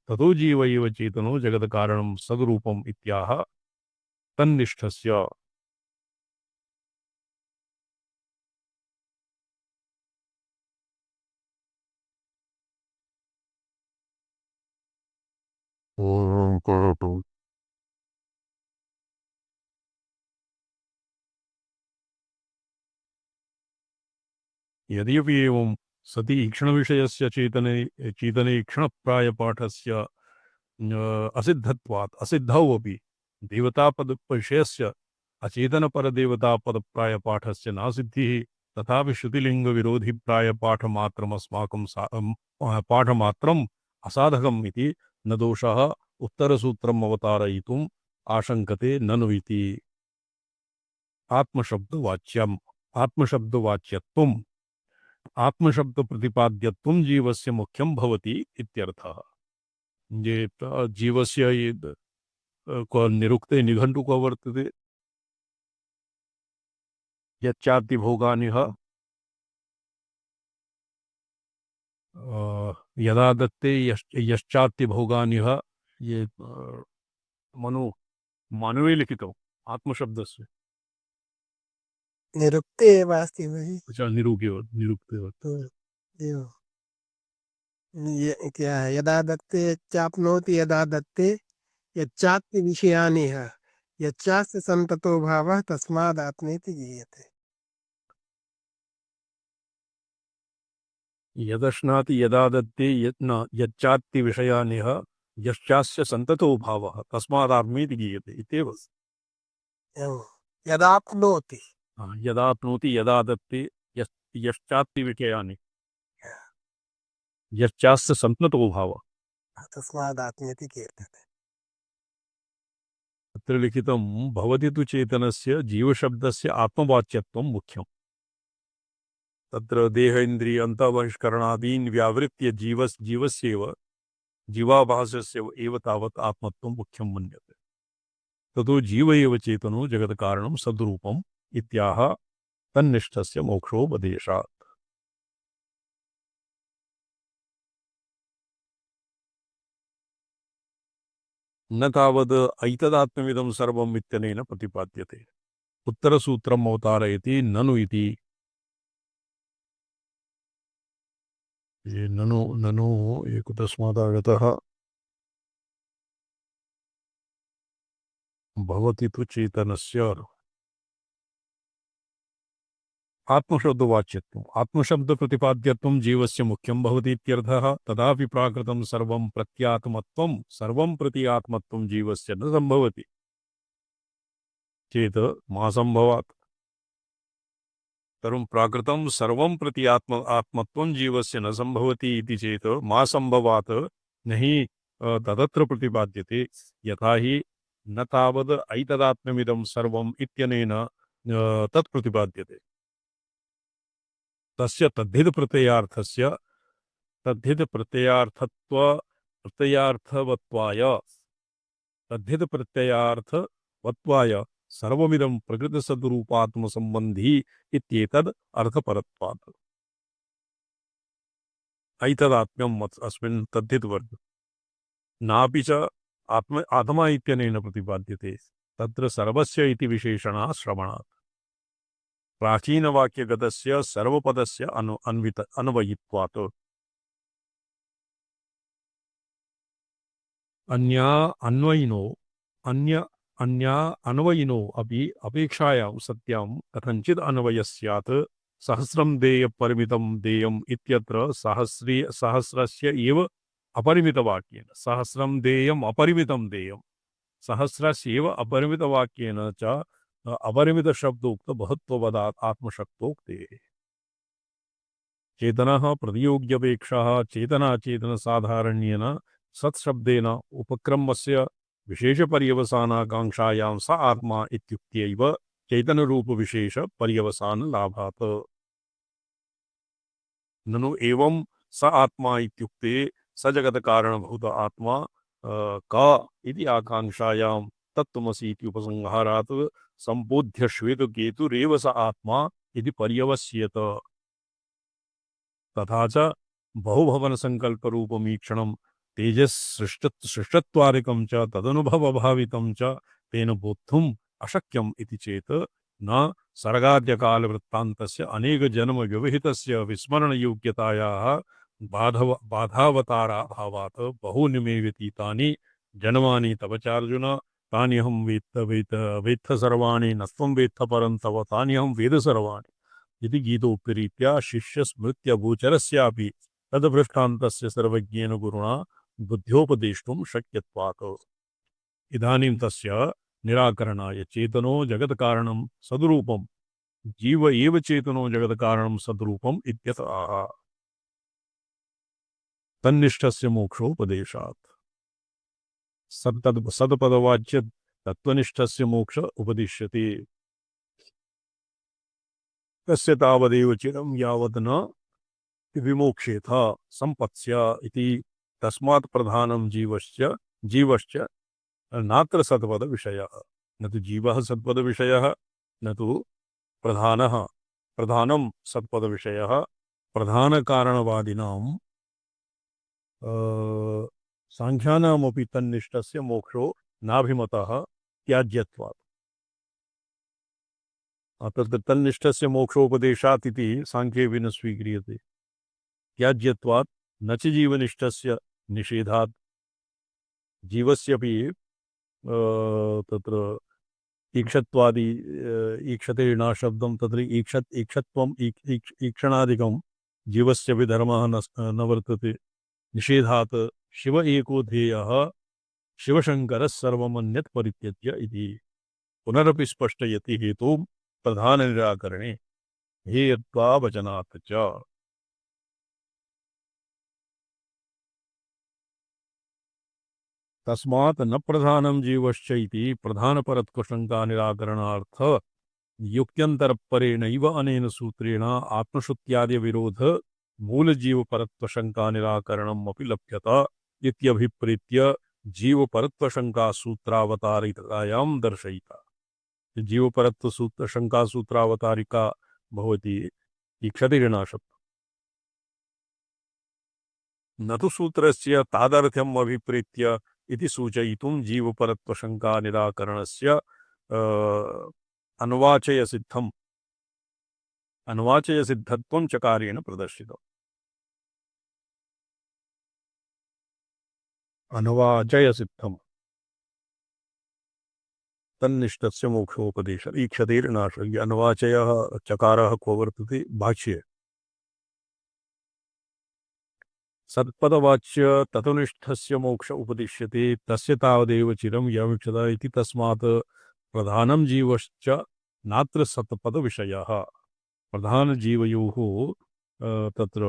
ततो जीव एव चेतनो जगत् कारणं सद्रूपम् इत्याह तन्निष्ठस्य ओम करोतु यद्यपि एवं सति ईक्षणविषयस्य चेतने ईक्षणप्रायपाठस्य असिद्धत्वात् असिद्धौ अपि देवतापदविषयस्य अचेतनपरदेवतापदप्रायपाठस्य नासिद्धिः तथापि श्रुतिलिङ्गविरोधिप्रायपाठमात्रमस्माकं पाठमात्रम् असाधकम् इति न दोषः उत्तरसूत्रम् अवतारयितुम् आशङ्कते ननु इति आत्मशब्दवाच्यत्वम् आत्मशब्द प्रतिपाद्यत्वं जीवस्य मुख्यं भवति इत्यर्थः ये जीवस्य ये निरुक्ते निघण्टु को वर्तते यच्चाति भोगानिह यदा दत्ते यश्चाति भोगानिह ये मनुवे लिखितो आत्मशब्दस्य निरुक्ते एव अस्ति भगिनि। अच्छा निरुक्ते एवं क्या यदा दत्ते चाप्नोति यदा दत्ते यच्चात्ति विषयानिह यच्चास्य संततो भावः तस्मादात्मेति गीयते। यदश्नाति यदा दत्ते यच्चात्ति विषयानिह यश्चास्य संततो भावः तस्मादात्मेति गीयते इत्येव यदाप्नोति यदाप्नोति यदा दत्ते यश्चात्ति विषयानि यश्चास्य संततो भावः तस्मादात्मेति कीर्तते। अत्र लिखितं भवति तु चेतनस्य जीवशब्दस्य आत्मवाच्यत्वं मुख्यम् तत्र देह इन्द्रिय अन्तःबहिष्करणादीन् व्यावृत्य जीवस्यैव जीवाभासस्य एव तावत् आत्मत्वं मुख्यं मन्यते। ततो जीव एव चेतनो जगत्कारणं सद्रूपम् इत्याह तन्निष्ठस्य मोक्षोपदेशात्। न तावद् ऐतदात्म्यमिदं सर्वम् इत्यनेन प्रतिपाद्यते। उत्तरसूत्रम् अवतारयति ननु इति। ये ननु ननु एकतस्मादागतः भवति तु चेतनस्य आत्मशब्दवाच्यत्वम् आत्मशब्दप्रतिपाद्यत्वं जीवस्य मुख्यं भवति इत्यर्थः। तदापि प्राकृतं सर्वं प्रत्यात्मत्वं सर्वं प्रति आत्मत्वं जीवस्य न सम्भवति चेत् मा सम्भवात्। तरुं प्राकृतं सर्वं प्रति आत्मत्वं जीवस्य न सम्भवति इति चेत् मा सम्भवात् न हि तदत्र प्रतिपाद्यते। यथा हि न तावद् ऐतदात्म्यमिदं सर्वम् इत्यनेन तत् प्रतिपाद्यते। तस्य तद्धितप्रत्ययार्थस्य तद्धितप्रत्ययार्थवत्वाय सर्वमिदं प्रकृतिसद्रूपात्मसम्बन्धी इत्येतद् अर्थपरत्वात्। ऐतदात्म्यम् अस्मिन् तद्धितवर्गे नापि च आत्मा इत्यनेन प्रतिपाद्यते। तत्र सर्वस्य इति विशेषणा श्रवणात् प्राचीनवाक्यगतस्य सर्वपदस्य अन्वयित्वात्। अन्या अन्वयिनो अपि अपेक्षायां सत्यां कथञ्चित् अन्वयः स्यात्। सहस्रं देयपरिमितं देयम् इत्यत्र सहस्रस्य एव अपरिमितवाक्येन सहस्रं देयम् अपरिमितं देयं सहस्रस्य एव अपरिमितवाक्येन च अपरिमितशब्दोक्तबहुत्ववदात् आत्मशक्तोक्तेः। चेतनः प्रतियोग्यपेक्षः चेतनाचेतनसाधारण्येन सत्शब्देन उपक्रमस्य विशेषपर्यवसानाकाङ्क्षायां स आत्मा इत्युक्त्यैव चैतन्यरूपविशेषपर्यवसानलाभात्। ननु एवं स आत्मा इत्युक्ते स जगत्कारणभूत आत्मा का इति आकाङ्क्षायां तत्त्वमसि इति उपसंहारात् सम्बोध्य श्वेतकेतुरेव स आत्मा इति पर्यवस्येत। तथा च बहुभवनसङ्कल्परूपमीक्षणं तेजःसृष्टत्वादिकं च तदनुभवभावितं च तेन बोद्धुम् अशक्यम् इति चेत् न सर्गाद्यकालवृत्तान्तस्य अनेकजन्मव्यवहितस्य विस्मरणयोग्यतायाः बाधावताराभावात् बहूनि मे व्यतीतानि जन्मानि तव चार्जुन तान्यहं वेत्थ सर्वाणि न त्वं वेत्थ परं तव तान्यहं वेद सर्वाणि इति गीतोक्तिरीत्या शिष्यस्मृत्यगोचरस्यापि तद्दृष्टान्तस्य सर्वज्ञेन गुरुणा बुद्ध्योपदेष्टुं शक्यत्वात्। इदानीं तस्य निराकरणाय चेतनो जगत्कारणं सद्रूपं जीव एव चेतनो जगत्कारणं सद्रूपम् इत्यतः तन्निष्ठस्य मोक्षोपदेशात्। सदपदवाच्य तत्त्वनिष्ठस्य मोक्ष उपदिश्यते। तस्य तावदेव चिरं यावत् न विमोक्षेथ संपत्स्य इति। तस्मात् प्रधानं जीवश्च नात्र सत्पदविषयः न तु जीवः सत्पदविषयः न तु प्रधानं सत्पदविषयः। प्रधानकारणवादिनां सांख्यानामपि तन्निष्ठस्य मोक्षो नाभिमतः त्याज्यत्वात्। तत्र तन्निष्ठस्य मोक्षोपदेशात् इति सांख्येऽपि न स्वीक्रियते। त्याज्यत्वात् न च जीवनिष्ठस्य निषेधात्। जीवस्यपि तत्र ईक्षत्वादि ईक्षते न शब्दं तत्र ईक्षत्वम् ईक्षणादिकं जीवस्यपि धर्मः न वर्तते। निषेधात् शिव एको ध्येयः शिवशङ्करः सर्वमन्यत् परित्यज्य इति पुनरपि स्पष्टयति हेतुं प्रधाननिराकरणे हेयत्वावचनात् च। तस्मात् न प्रधानं जीवश्च इति प्रधानपरत्वशङ्का निराकरणार्थ युक्त्यन्तरपरेणैव अनेन सूत्रेण आत्मश्रुत्यादिविरोध मूलजीवपरत्वशङ्का निराकरणम् अपि लभ्यत इत्यभिप्रेत्य जीवपरत्वशङ्का सूत्रावतारिकायां दर्शयिता। जीवपरत्वशङ्का सूत्रावतारिका भवति क्षतिर्नाशः न तु सूत्रस्य तादर्थ्यम् अभिप्रेत्य इति सूचयितुं जीवपरत्वशङ्का निराकरणस्य अन्वाचयसिद्धत्वं चकारेण प्रदर्शितम्। अन्वाचयसिद्धम् तन्निष्ठस्य मोक्षोपदेश ईक्षतेर्नाश अन्वाचयः चकारः को वर्तते भाष्ये सत्पदवाच्य ततुनिष्ठस्य मोक्ष उपदिश्यते तस्य तावदेव चिरं यमीक्षत इति तस्मात् प्रधानं जीवश्च नात्र सत्पदविषयः प्रधान जीवयोः तत्र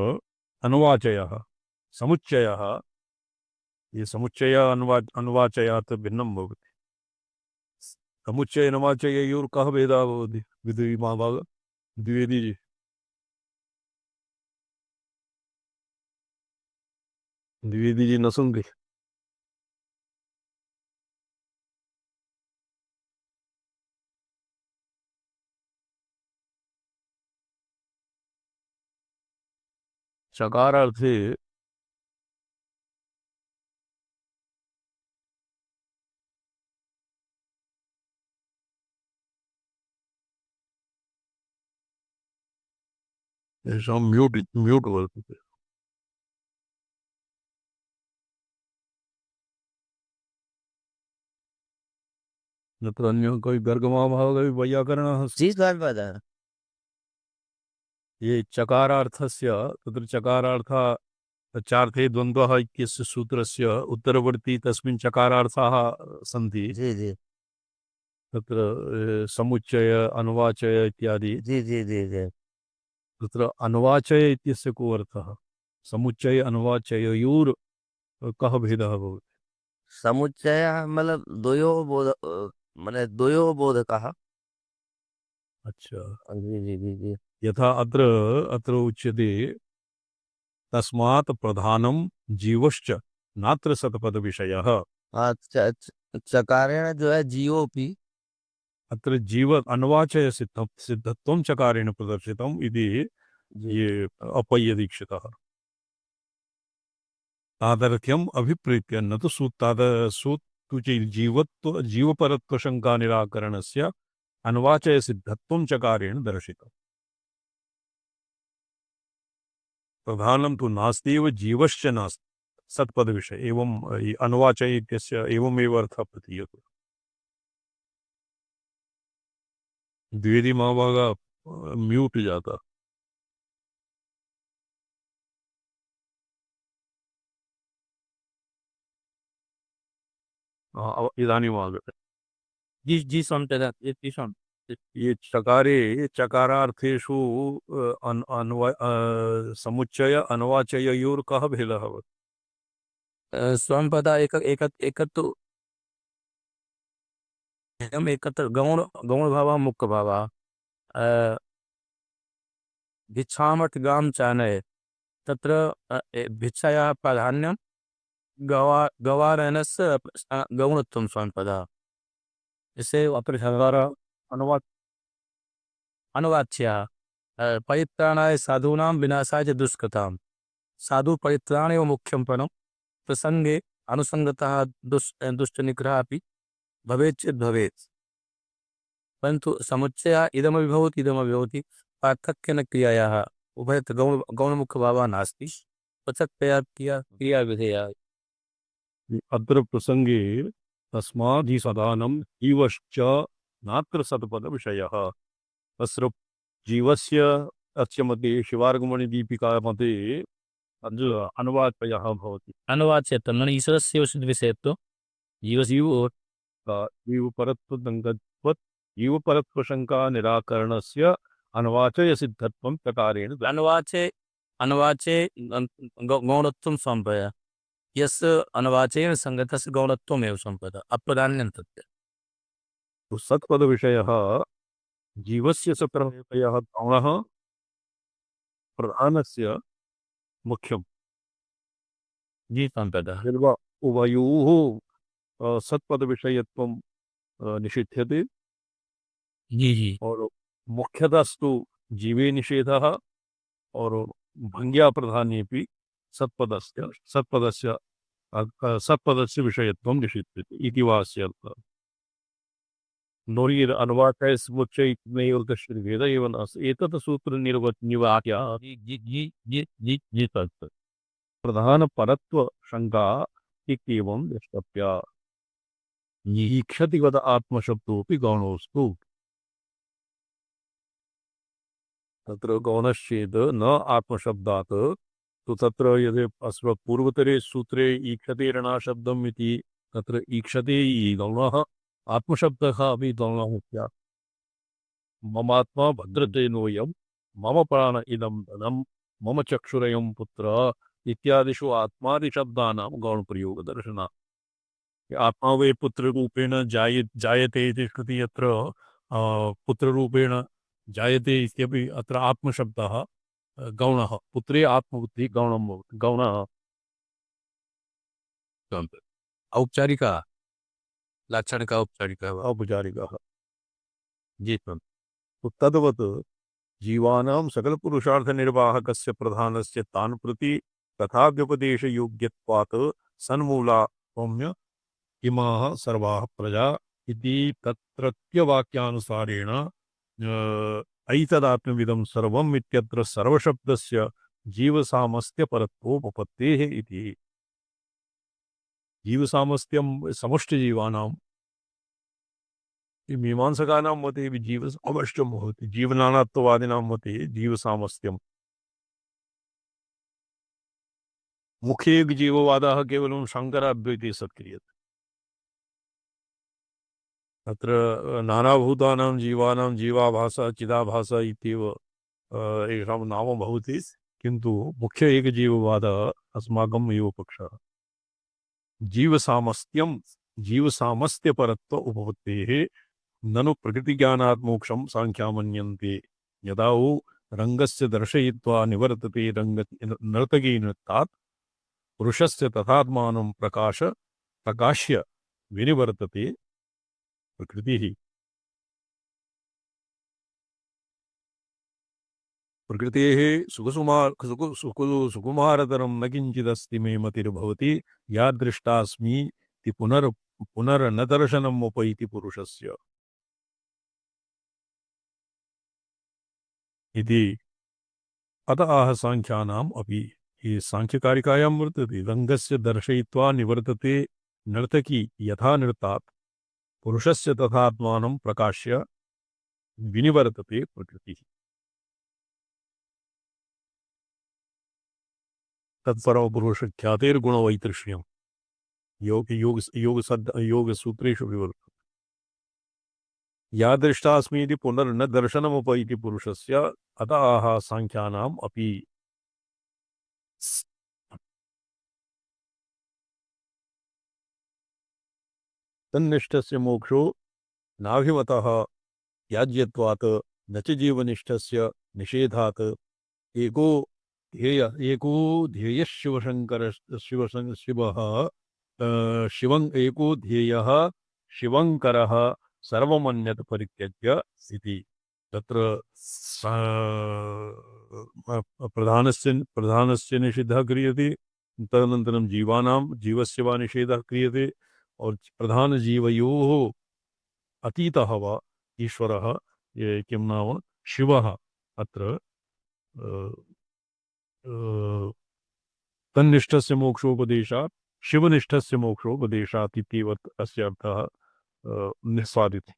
अन्वाचयः समुच्चयः ये समुच्चय अन्वाचयात् भिन्नं भवति समुच्चय अन्वाचययोर् कः भेदः भवति विद्विमाभाग द्विवेदी जी द्विवेदी जी न सुन रही चकारार्थे म्यूट वर्तते न तो अन्य कोई गर्गमाभाव वैयाकरणः जी स्वामिपाद ये चकारार्थस्य तत्र चकारार्थ चार्थे द्वन्द्वः इत्यस्य सूत्रस्य उत्तरवर्ती तस्मिन् चकारार्थाः सन्ति जी जी तत्र समुच्चय अनुवाचय इत्यादि जी जी जी जी तत्र अनुवाचय इत्यस्य को अर्थः समुच्चय अनुवाचययोर् कः भेदः भवति समुच्चय मतलब द्वयोः बोध माने द्वयोः बोधकः अच्छा जी जी जी जी यथा अत्र अत्र उच्यते तस्मात् प्रधानं जीवश्च नात्र सत्पदविषयः हाँ चकारेण जो है जीवोपि अत्र जीव अन्वाचय सिद्धत्वं चकारेण प्रदर्शितम् इति जी ये अपय्यदीक्षितः तादर्थ्यम् अभिप्रेत्य न तु जीवपरत्वशङ्का निराकरणस्य अन्वाचय सिद्धत्वं चकारेण दर्शितम् प्रधानं तु नास्त्येव जीवश्च नास्ति सत्पदविषय एवं अन्वाचय इत्यस्य एवमेव अर्थः प्रतीयते द्विवेदी महाभागा म्यूट जाता इदानीम् आगते जी जी स्वामिपाद ये चकारे चकारार्थेषु समुच्चय अन्वाचययोर् कः भेदः भवति स्वामिपाद एकत्र एकत्र गौण गौण भाव मुख्य भाव भिक्षामर्थ गाम चानय तत्र भिक्षायाः प्राधान्यं गवारणस्य गौणत्वं स्वामिपाद इसे अत्र चकार अनुवाद अनुवाच्य परित्राणाय साधूनां विनाशाय च दुष्कृतां साधु परित्राणेव मुख्यं पदं प्रसंगे अनुसंगतः दुष्ट निग्रह अपि भवेत् चेत् भवेत् परन्तु समुच्चयः इदमपि भवति पार्थक्येन क्रियायाः उभयत्र गौणमुख्यभावः नास्ति पृथक्तया क्रिया विधेया अत्र प्रसंगे तस्मात् हि सदानं जीवश्च नात्र सत्पदविषयः तत्र जीवस्य अस्य मध्ये शिवार्गमणिदीपिका मध्ये अनुवादयः भवति अनुवाच्यत्वं ईश्वरस्य विषयत्वं जीवपरत्वसङ्गत्वत् जीवपरत्वशङ्का निराकरणस्य अन्वाचय सिद्धत्वं चकारेण अनुवाचे गौणत्वं सम्पय यस्य अनुवाचेन संगतस्य गौणत्वमेव सम्पद अप्राधान्यं तस्य सत्पदविषयः जीवस्य सत्रयः गौणः प्रधानस्य मुख्यम् जी संपदा यद्वा उभयोः सत्पदविषयत्वं निषिध्यते जी जी और मुख्यतस्तु जीवे निषेधः और भंग्या प्राधान्येपि सत्पदस्य सत्पदस्य सत्पदस्य विषयत्वं निषिध्यते इति वास्यर्थः नोरीर अनुवाकः समुच्चयितमेव कश्चिद् एव नास्ति एतत् सूत्रनिर्वाक्य जी जी जी जी जी जी तत् प्रधानपरत्व शङ्का इत्येवं द्रष्टव्या ईक्षतिवद आत्मशब्दोऽपि गौणोऽस्तु तत्र गौणश्चेत् न आत्मशब्दात् तु तत्र यदि अस्य पूर्वतरे सूत्रे ईक्षते ऋणाशब्दम् इति तत्र ईक्षते गौणः आत्मशब्दः अपि गौणः स्यात् ममात्मा भद्रतेनोऽयं मम प्राण इदं धनं मम चक्षुरयं पुत्र इत्यादिषु आत्मादिशब्दानां गौणप्रयोगदर्शनात् आत्मा वै पुत्ररूपेण जायते इति श्रुति यत्र पुत्ररूपेण जायते इत्यपि अत्र आत्मशब्दः गौणः पुत्रे आत्मबुद्धि गौणं भवति गौणः औपचारिका लाक्षणिका औपचारिका वा औपचारिकः जी संत तद्वत् जीवानां सकलपुरुषार्थनिर्वाहकस्य प्रधानस्य तान् प्रति तथाव्युपदेशयोग्यत्वात् सन्मूला सौम्य इमाः सर्वाः प्रजा इति तत्रत्यवाक्यानुसारेण ऐतदात्मविदं सर्वम् इत्यत्र सर्वशब्दस्य जीवसामस्त्यपरत्वोपपत्तेः इति जीवसामस्त्यं समष्टिजीवानां मीमांसकानां मते जीवसामष्ट्यं भवति जीवनानात्ववादिनां मते जीवसामस्त्यं मुखे जीववादः केवलं शङ्कराद्वैते सत्क्रियते अत्र नानाभूतानां जीवानां जीवाभासः चिदाभासः इत्येव येषां नाम भवति किन्तु मुख्य एकजीववादः अस्माकम् एव पक्षः जीवसामस्त्यं जीवसामस्त्यपरत्व उपपत्तेः ननु प्रकृतिज्ञानात् मोक्षं सांख्या मन्यन्ते यदा वो रङ्गस्य दर्शयित्वा निवर्तते नर्तकी नृत्तात् पुरुषस्य तथात्मानं प्रकाश्य विनिवर्तते प्रकृतिः प्रकृतेः सुकुमारतरं न किञ्चिदस्ति मे मतिर्भवति या दृष्टास्मि इति पुनर्न दर्शनम् उपैति पुरुषस्य इति अतः सांख्यानाम् अपि ये सांख्यकारिकायां वर्तते रङ्गस्य दर्शयित्वा निवर्तते नर्तकी यथा नृत्तात् पुरुषस्य तथात्मानं प्रकाश्य विनिवर्तते प्रकृतिः तत्परमपुरुषख्यातेर्गुणवैतृष्ण्यं योगसूत्रेषु विवर्तते या दृष्टास्मि इति पुनर्न दर्शनमुपैति पुरुषस्य अतः सांख्यानाम् अपि तन्निष्ठस्य मोक्षो नाभिमतः त्याज्यत्वात् न च जीवनिष्ठस्य निषेधात् एको ध्येयः शिवः शिवं एको ध्येयः शिवङ्करः सर्वमन्यत् परित्यज्य इति तत्र प्रधानस्य निषेधः क्रियते तदनन्तरं जीवस्य वा निषेधः क्रियते और प्रधान जीवयोः अतीतः वा ईश्वरः किं नाम शिवः अत्र तन्निष्ठस्य मोक्षोपदेशात् शिवनिष्ठस्य मोक्षोपदेशात् इत्येव अस्य अर्थः निस्सादितः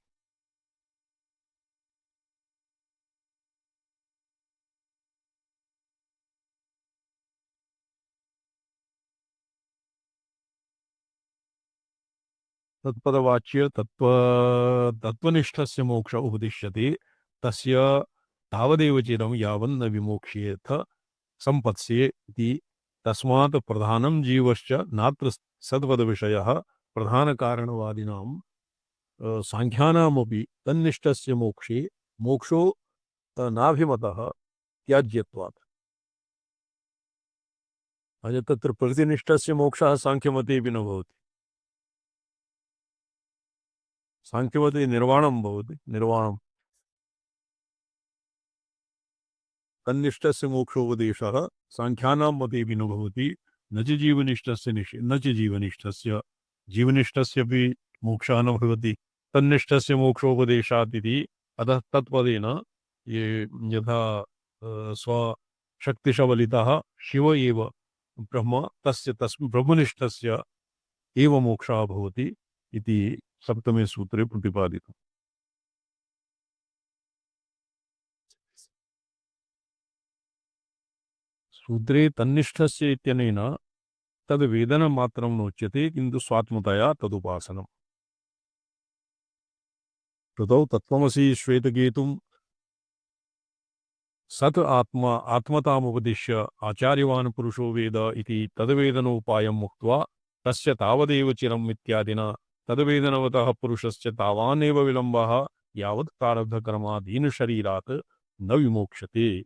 तत्पदवाच्य तत्त्वनिष्ठस्य मोक्ष उपदिश्यते तस्य तावदेव चिरं यावन्न विमोक्ष्येथ संपत्स्ये इति तस्मात् प्रधानं जीवश्च नात्र सद्पदविषयः प्रधानकारणवादिनां सांख्यानामपि तन्निष्ठस्य मोक्षे मोक्षो नाभिमतः त्याज्यत्वात्। तत्र प्रतिनिष्ठस्य मोक्षः साङ्ख्यमतेऽपि न भवति। साङ्ख्यमते निर्वाणं भवति, निर्वाणं। तन्निष्ठस्य मोक्षोपदेशः साङ्ख्यानां मतेऽपि न भवति। न च जीवनिष्ठस्य न च जीवनिष्ठस्य, जीवनिष्ठस्यपि मोक्षः न भवति तन्निष्ठस्य मोक्षोपदेशात् इति। अतः तत्पदेन ये यथा स्वशक्तिशबलितः शिव एव ब्रह्म, तस्य तस्मिन् ब्रह्मनिष्ठस्य एव मोक्षः भवति इति सप्तमे सूत्रे प्रतिपादितम्। सूत्रे तन्निष्ठस्य इत्यनेन तद् वेदनमात्रं नोच्यते, किन्तु स्वात्मतया तदुपासनम्। कृतौ तत्त्वमसि श्वेतकेतुं सत् आत्मा आत्मतामुपदिश्य आचार्यवान् पुरुषो वेद इति तद्वेदनोपायम् उक्त्वा तस्य तावदेव चिरम् इत्यादिना तद्वेदनवतः पुरुषस्य तावानेव विलम्बः यावत् प्रारब्धकर्मादीनशरीरात् न विमोक्ष्यते।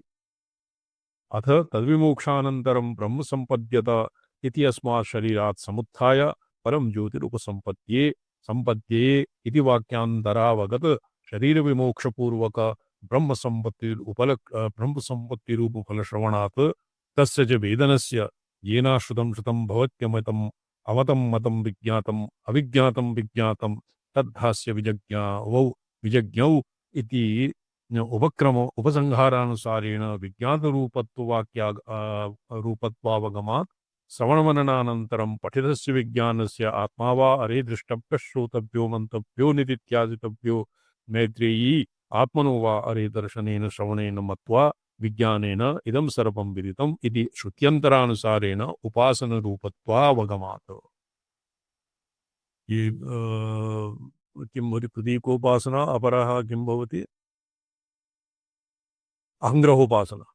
अथ तद्विमोक्षानन्तरं ब्रह्म सम्पद्यत इति अस्मात् शरीरात् समुत्थाय परं ज्योतिरुपसम्पद्ये सम्पद्ये इति वाक्यान्तरावगत शरीरविमोक्षपूर्वक ब्रह्मसम्पत्तिरूपफलश्रवणात् तस्य च वेदनस्य येनाश्रुतं श्रुतं भवत्यमतम् अमतं मतं विज्ञातम् अविज्ञातं विज्ञातं तद्धास्य विजज्ञौ इति उपक्रम उपसंहारानुसारेण विज्ञातरूपत्ववाक्या रूपत्वावगमात् श्रवणमननानन्तरं पठितस्य विज्ञानस्य आत्मा वा अरे द्रष्टव्यः श्रोतव्यो मन्तव्यो निदित्यादितव्यो मैत्रेयी आत्मनो वा अरे दर्शनेन श्रवणेन मत्वा विज्ञानेन इदं सर्वं विदितम् इति श्रुत्यन्तरानुसारेण उपासनरूपत्वावगमात्। ये किं भवति प्रतीकोपासना, अपरः किं भवति अहङ्ग्रहोपासना।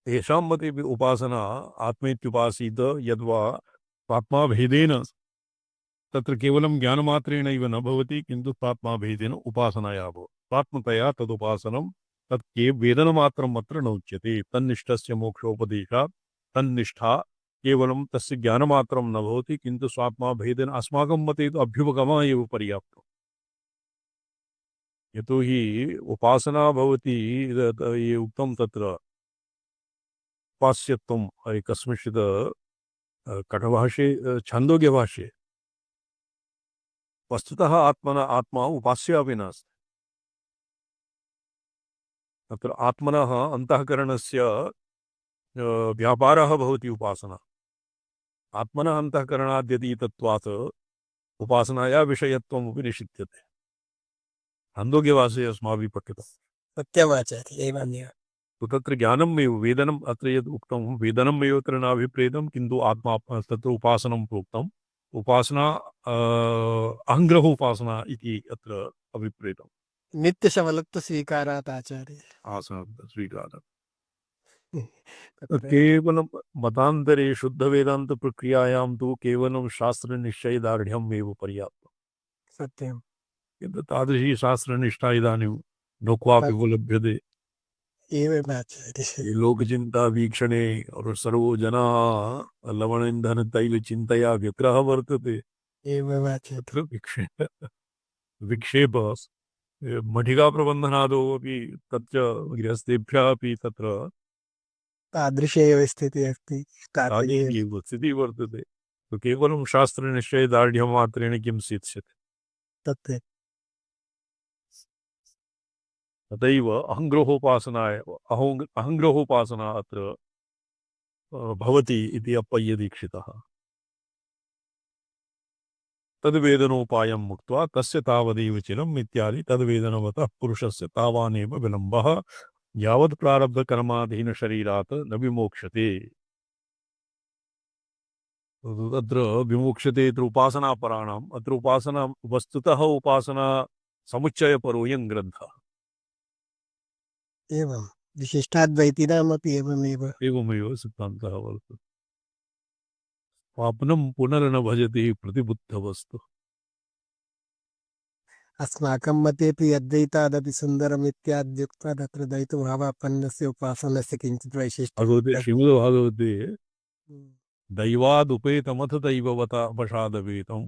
तेषां मतेऽपि उपासना आत्मेत्युपासीत यद्वा स्वात्माभेदेन, तत्र केवलं ज्ञानमात्रेणैव न भवति, किन्तु स्वात्माभेदेन उपासनाया भवति। स्वात्मतया तदुपासनं तत् वेदनमात्रम् अत्र न उच्यते। तन्निष्ठस्य मोक्षोपदेशात् तन्निष्ठा केवलं तस्य ज्ञानमात्रं न भवति, किन्तु स्वात्माभेदेन अस्माकं मते तु अभ्युपगमः एव पर्याप्तम्। यतोहि उपासना भवति ये उक्तं तत्र उपास्यत्वम् कस्मिंश्चित् कठभाषे छान्दोग्यभाषे वस्तुतः आत्मा उपास्य अपि नास्ति। तत्र आत्मनः अन्तःकरणस्य व्यापारः भवति उपासना। आत्मनः अन्तःकरणाद्यतीतत्वात् उपासनाया विषयत्वमपि निषिध्यते। छान्दोग्यभाषे अस्माभिः पठितम्। सत्यमाचार्य एवमेव। तो तत्र ज्ञानमेव वेदनम्, अत्र यद् उक्तं वेदनमेव अत्र नाभिप्रेतं, किन्तु आत्मा तत्र उपासनं प्रोक्तम्। उपासना अहङ्ग्रहोपासना इति अत्र अभिप्रेतम्। नित्यशबलत्व स्वीकारात् आचार्य। स्वीकारः तत्र केवलं मतान्तरे शुद्धवेदान्तप्रक्रियायां तु केवलं शास्त्रनिश्चयदार्ढ्यम् एव पर्याप्तम्। सत्यं किन्तु तादृशी शास्त्रनिष्ठा इदानीं न क्वापि उपलभ्यते। एवमाचार्य। ये लोकचिंता वीक्षणे और सर्वो जनाः लवणेन्धन तैल चिंतया व्यग्रः वर्तते। एवमाचार्य। तत्र विक्षेप मठिका प्रबन्धनादौ अपि तच्च गृहस्थेभ्यः अपि तत्र तादृशी एव स्थितिः अस्ति। तादृशी एव स्थितिः वर्तते। तो केवलं शास्त्रनिश्चयदार्ढ्यमात्रेण किं सिद्ध्यते। तत् तथैव अहङ्ग्रहोपासना अत्र भवति इति अप्पय्यदीक्षितः। तद्वेदनोपायम् मुक्त्वा तस्य तावदेव चिरम् इत्यादि तद्वेदनवतः पुरुषस्य तावानेव विलम्बः यावत् प्रारब्धकर्माधीन शरीरात् न विमोक्ष्यते। अत्र विमोक्ष्यते इति उपासनापराणाम्, अत्र उपासना वस्तुतः उपासना समुच्चयपरोऽयं ग्रन्थः। एवं विशिष्टाद्वैतीनामपि एवमेव। एवमेव सिद्धान्तः वर्तते। स्वाप्नं पुनर्न भजते प्रतिबुद्धवस्तु। अस्माकं मतेऽपि अद्वैतादपि सुन्दरमित्याद्युक्त्वा तत्र द्वैतभावापन्नस्य उपासनस्य किञ्चित् वैशिष्ट्यं भगवते अस्ति। श्रीमद्भागवते हम्म। दैवादुपेतमथ दैववत वशादवेतं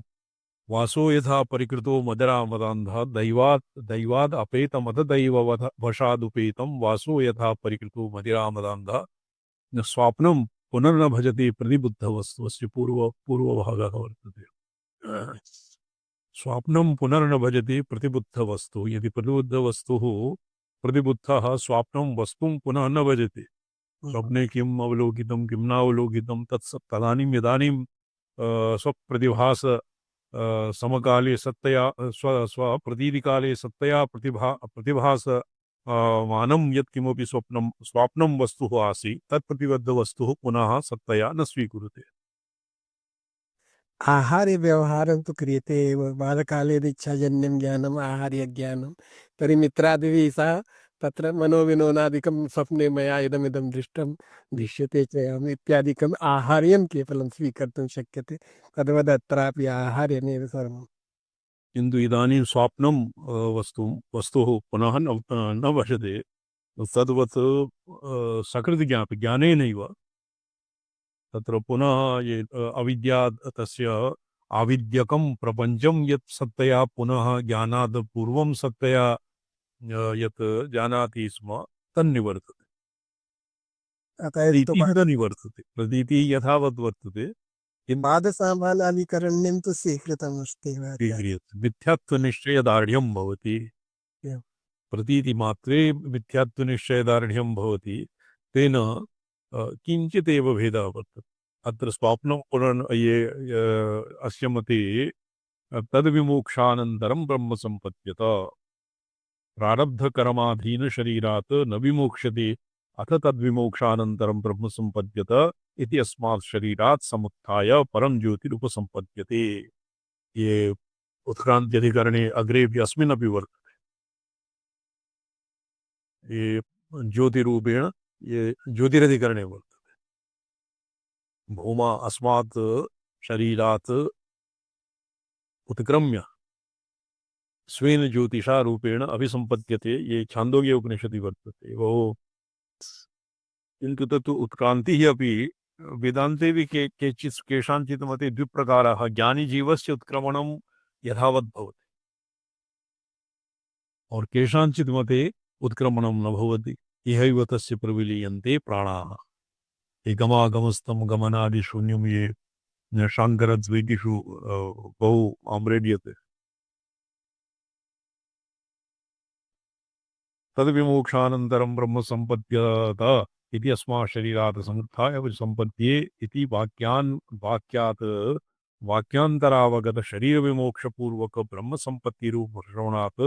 वासो यथा परिकृतो मदरामदान्धः दैवाद अपेतमथ दैववत वशादुपेतं वासो यथा परिकृतो मदिरामदान्धः न स्वाप्नं पुनर्न भजते प्रतिबुद्धवस्तुस्य पूर्वभागः वर्तते। स्वाप्नं पुनर्न भजते प्रतिबुद्धवस्तु यदि प्रतिबुद्धवस्तुः प्रतिबुद्धः स्वाप्नं वस्तुं पुनः न भजते स्वप्ने किम् अवलोकितं किं नावलोकितं तदानीं यदानीं स्वप्रतिभास समकाले सत्तया स्वप्रतीतिकाले सत्तया प्रतिभास मानं यत्किमपि स्वाप्नं वस्तुः आसीत् तत् प्रतिबद्धवस्तुः पुनः सत्तया न स्वीकुरुते। आहारे व्यवहारं तु क्रियते एव बालकाले इच्छाजन्यं ज्ञानम् आहार्यज्ञानं तर्हि मित्रादिभिः सह तत्र मनोविनोदादिकं स्वप्ने मया इदमिदं दृष्टं दृश्यते च एवम् इत्यादिकम् आहार्यं केवलं स्वीकर्तुं शक्यते तद्वद् अत्रापि आहार्यमेव सर्वम्। किन्तु इदानीं स्वाप्नं वस्तुः पुनः न भजते तद्वत् सकृद् ज्ञानेनैव तत्र पुनः ये अविद्या तस्य आविद्यकं प्रपञ्चं यत् सत्तया पुनः ज्ञानात् पूर्वं सत्तया यत् जानाति स्म तन्निवर्तते। अतः प्रीतिः न निवर्तते प्रतीतिः यथावत् वर्तते किन्तु पादसामानादिकरण्यं तु स्वीकृतमस्ति एव अत्र। क्रियते मिथ्यात्वनिश्चयदार्ढ्यं भवति एवं। प्रतीतिमात्रे मिथ्यात्वनिश्चयदार्ढ्यं भवति तेन किञ्चिदेव भेदः वर्तते। अत्र स्वाप्नं अस्य मते तद्विमोक्षानन्तरं ब्रह्म सम्पद्यत प्रारब्धकर्माधीनशरीरात् न विमोक्ष्यते अथ तद्विमोक्षानन्तरं ब्रह्म सम्पद्यत इति अस्मात् शरीरात् समुत्थाय परं ज्योतिरुपसम्पद्यते। ये उत्क्रान्त्यधिकरणे अग्रेऽपि अस्मिन्नपि वर्तते। ये ज्योतिरूपेण ये ज्योतिरधिकरणे वर्तते। भूमा अस्मात् शरीरात् उत्क्रम्य स्वेन ज्योतिषा रूपेण अभिसम्पद्यते ये छान्दोग्य उपनिषदि वर्तते वो किन्तु तत्तु उत्क्रान्तिः अपि वेदान्तेऽपि केषाञ्चित् मते द्विप्रकाराः ज्ञानिजीवस्य उत्क्रमणं यथावत् भवति और केषाञ्चित् मते उत्क्रमणं न भवति इहैव तस्य प्रविलीयन्ते प्राणाः गमागमस्थं गमनादि शून्यं ये शाङ्करद्वैतिषु बहु आम्रेड्यते तद्विमोक्षानन्तरं ब्रह्म सम्पद्यत इति अस्मात् शरीरात् समुत्थाय सम्पद्ये इति वाक्यात् वाक्यान्तरावगत शरीरविमोक्षपूर्वक ब्रह्म सम्पत्तिरूप श्रवणात्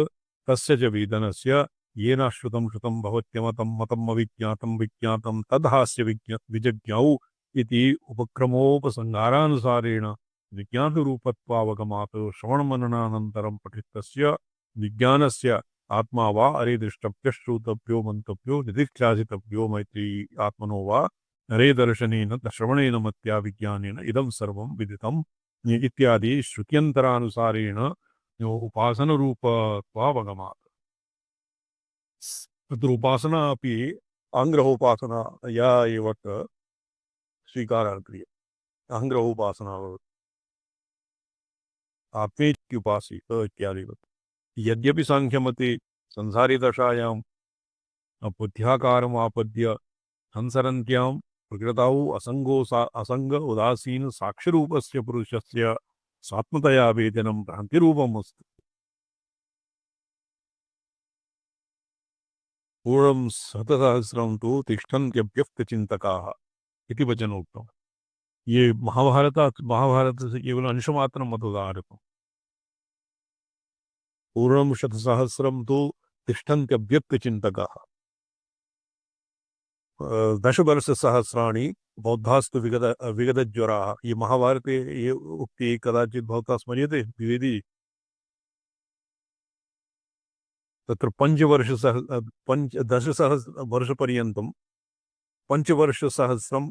तस्य च वेदनस्य येन श्रुतं भवत्यमतं मतम् अविज्ञातं विज्ञातं तद्हास्य विजज्ञौ इति उपक्रमोपसंहारानुसारेण विज्ञातरूपत्वावगमात् श्रवणमननानन्तरं पठितस्य विज्ञानस्य आत्मा वा अरे दृष्टव्य श्रोतव्यो मंतव्यो निधिध्यासितव्यो मैत्री आत्मनो वा अरे दर्शनेन श्रवणेन मत्या विज्ञानेन इदं सर्वं विदितम् इत्यादि श्रुत्यन्तरानुसारेण उपासनरूपत्वावगमात्। तत्र उपासना अपि आङ्ग्रहोपासना या एव स्वीकारः क्रियते। आङ्ग्रहोपासना आत्मेत्युपासीत इत्यादि यद्यपि सांख्यमते संसारी दशायां बुद्ध्याकारमापद्य संसरन्त्यां प्रकृतौ असंग उदासीन साक्षिरूपस्य पुरुषस्य स्वात्मतया वेदनं भ्रान्तिरूपमस्ति। पूर्णं शतसहस्रं तु तिष्ठन्त्यभ्यस्तचिन्तकाः इति वचनोक्तम्। ये महाभारत से केवल अंशमात्रं मतोदाहृतम्। पूर्णं शतसहस्रं तु तिष्ठन्त्यभ्यक्तचिन्तकाः। दशवर्षसहस्राणि बौद्धास्तु विगतज्वराः। ये महाभारते ये उक्ति कदाचित् भवता स्मर्यते द्विवेदी। तत्र दशवर्षपर्यन्तं पञ्चवर्षसहस्रं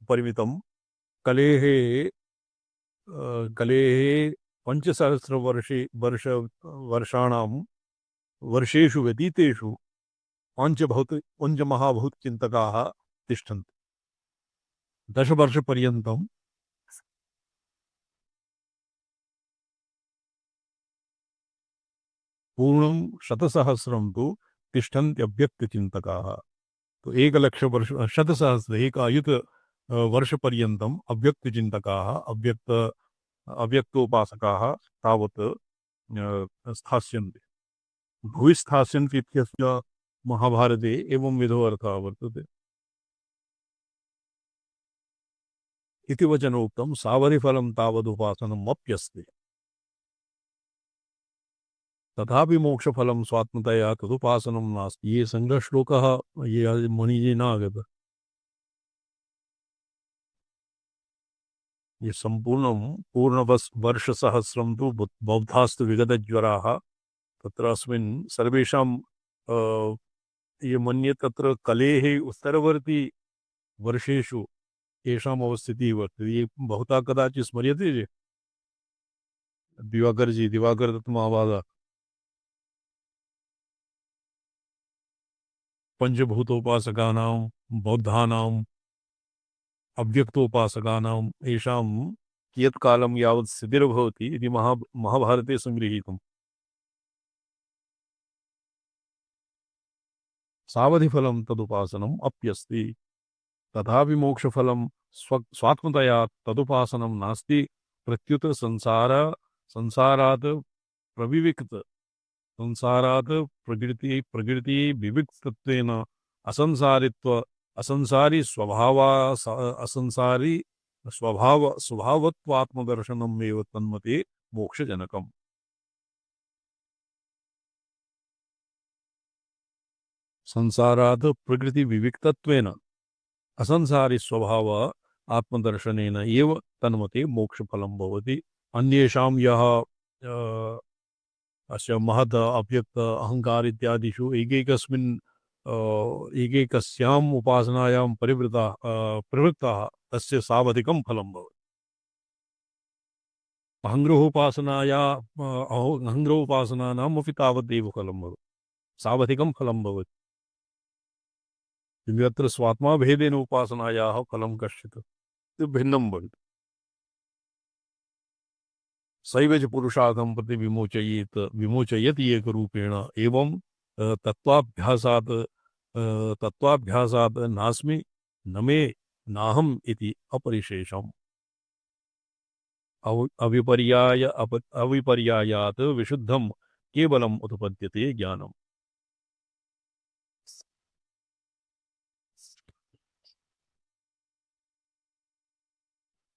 परिमितं कलेः वर्षाणां वर्षेषु व्यतीतेषु पञ्चमहाभूतचिन्तकाः तिष्ठन्ति। 10 वर्षपर्यन्तं पूर्णं 100,000 तु तिष्ठन्त्यव्यक्तचिन्तकाः। तो 1,00,000 वर्ष 100,000 एक अयुत वर्षपर्यन्तम् अव्यक्तचिन्तकाः अव्यक्तोपासकाः तावत् स्थास्यन्ति। भुवि स्थास्यन्ति इत्यस्य महाभारते एवं विधो अर्थः वर्तते। इति वचनोक्तं सावधिफलं तावदुपासनम् अप्यस्ति तथापि मोक्षफलं स्वात्मतया तदुपासनं नास्ति। ये संग्रहश्लोकः ये मुनिजी न आगत। ये सम्पूर्णं पूर्णवर्षसहस्रं तु बौद्धास्तु विगतज्वराः तत्र अस्मिन् सर्वेषां ये मन्ये तत्र कलेः उत्तरवर्ती वर्षेषु येषाम् अवस्थितिः वर्तते। ये बहुधा कदाचित् स्मर्यते जे दिवाकर दत्त महाभागा पंचभूतोपासकानां बौद्धानाम् अव्यक्तोपासकानाम् येषां कियत्कालं यावत् स्थितिर्भवति इति महाभारते सङ्गृहीतम्। सावधिफलं तदुपासनम् अप्यस्ति तथापि मोक्षफलं स्वात्मतया तदुपासनं नास्ति। प्रत्युत संसारात् प्रकृति विविक्तत्वेन असंसारी स्वभावत्वात्मदर्शनम् एव तन्मते मोक्षजनकम्। संसारात् प्रकृति विविक्तत्वेन असंसारी स्वभाव आत्मदर्शनेन एव तन्मते मोक्षफलं भवति। अन्येषां यः अस्य महत् अव्यक्त अहंकार इत्यादिषु एकैकस्याम् उपासनायां प्रवृत्ताः तस्य सावधिकं फलं भवति। अहङ्ग्रोपासनानामपि तावदेव फलं भवति, सावधिकं फलं भवति। यत्र स्वात्मा भेदेन उपासनायाः फलं कश्चित् भिन्नं भवति। सैव च पुरुषार्थं प्रति विमोचयति एकरूपेण एवं तत्त्वाभ्यासात् नास्मि न मे नाहम् इति अपरिशेषम्। अविपर्यायात् विशुद्धं केवलम् उत्पद्यते ज्ञानम्।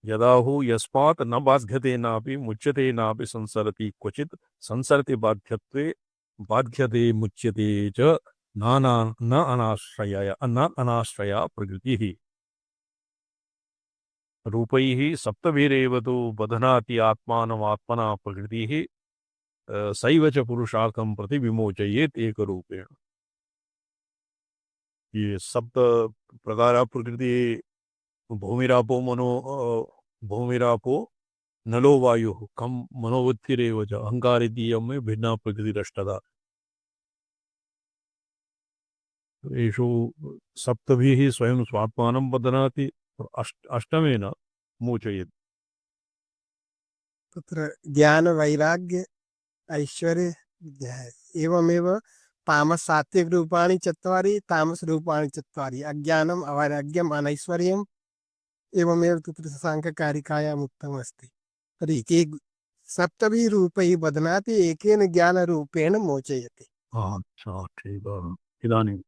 यदाहु यस्मात् न बाध्यते नापि मुच्यते नापि संसरति क्वचित् संसरति बाध्यते मुच्यते च न अनाश्रया प्रकृतिः। रूपैः सप्तभिरेव तु बध्नाति आत्मानमात्मना प्रकृतिः सैव च पुरुषार्थं प्रति विमोचयेत् एकरूपेण। ये सप्त प्रकार प्रकृति भूमिरापो नलो वायुः कम मनोवृत्तिरेव च अहंकारितीयं में भिन्ना प्रकृतिरष्टधा। एषु सप्तभिः स्वयं स्वात्मानं बध्नाति अष्टमेन मोचयेत्। तत्र ज्ञान वैराग्य ऐश्वर्य एवमेव तामस सात्विक रूपाणि चत्वारि तामस रूपाणि चत्वारि अज्ञानम् अवैराग्यम् अनैश्वर्यम् एवमेव तत्र साङ्ख्यकारिकायाम् उक्तमस्ति। तर्हि सप्तभिः रूपैः बध्नाति एकेन ज्ञानरूपेण मोचयति। अच्छा ठीक है। इदानीं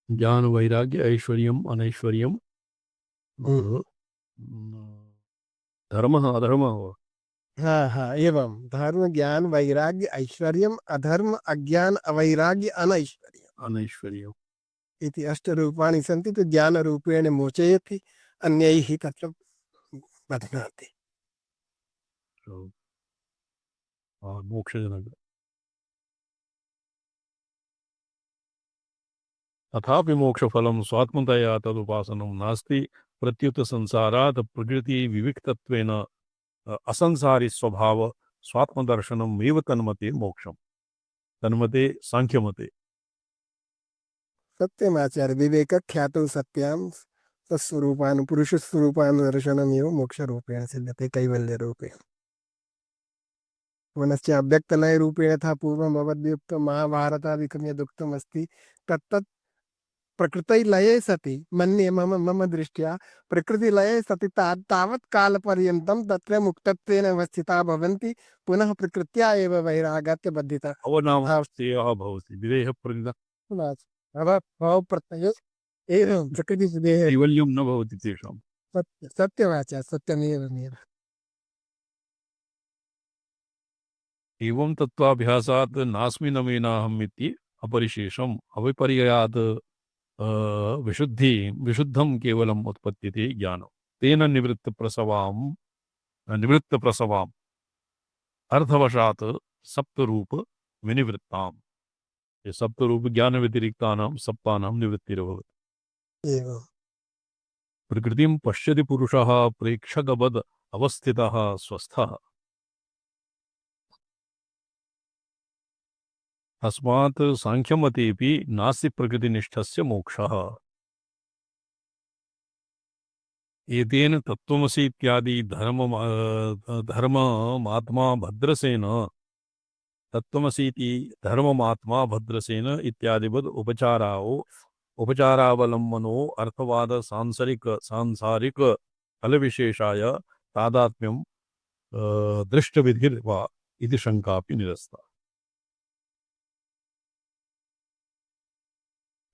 ज्ञान वैराग्य ऐश्वर्यम् अनैश्वर्यम् धर्मः अधर्मः। हाँ हाँ एवं धर्म ज्ञान वैराग्य ऐश्वर्यम् अधर्म अज्ञान अवैराग्य अनैश्वर्यम् इति अष्टरूपाणि सन्ति। तो ज्ञानरूपेण मोचयति अन्यैः तत्र बध्नाति। मोक्षजनक। तथापि मोक्षफलं स्वात्मतया तदुपासनं नास्ति। प्रत्युत संसारात् प्रकृति विविक्तत्वेन असंसारी स्वभाव स्वात्मदर्शनम एव तन्मते मोक्षम। तन्मते सांख्यमते। सत्यमाचार्य विवेक ख्यातो सत्याम तत्स्वरूपान पुरुष स्वरूपानुदर्शनमेव मोक्ष रूपेण सिद्ध्यते कैवल्य रूपेण। पुनश्च अव्यक्तलय रूपेण यथा पूर्वं भवद्युक्तं महाभारतादिकं यदुक्तमस्ति तत्तत् प्रकृतिलये सति मन्ये मम दृष्ट्या प्रकृतिलये सति तावत् कालपर्यन्तं तत्र मुक्तत्वेन अवस्थिता भवन्ति पुनः प्रकृत्या एव बहिरागत्य बद्धिता अवनामस्ते भवति विदेह प्रकृत भाव प्रत्यय एवं प्रकृति कैवल्यं न भवति तेषाम्। सत्यवाचा सत्यमेव। एवं तत्त्वाभ्यासात् नास्मि न मेनाहम् इति अपरिशेषम् अविपर्ययात् विशुद्धं केवलम् उत्पद्यते ज्ञानं तेन निवृत्तप्रसवाम् अर्थवशात् सप्तरूप विनिवृत्ताम्। ये सप्तरूप ज्ञान व्यतिरिक्तानां सप्तानां निवृत्तिर्भवति। एवं प्रकृतिं पश्यति पुरुषः प्रेक्षकवद् अवस्थितः स्वस्थः। तस्मात् सांख्यमतेऽपि नास्ति प्रकृतिनिष्ठस्य मोक्षः। एतेन तत्त्वमसि इत्यादि धर्ममात्मा भद्रसेन तत्त्वमसि इति धर्ममात्मा भद्रसेन इत्यादिवद् उपचारावलम्बनो अर्थवाद सांसारिक फलविशेषाय तादात्म्यं दृष्टविधिर्वा इति शङ्कापि निरस्ता।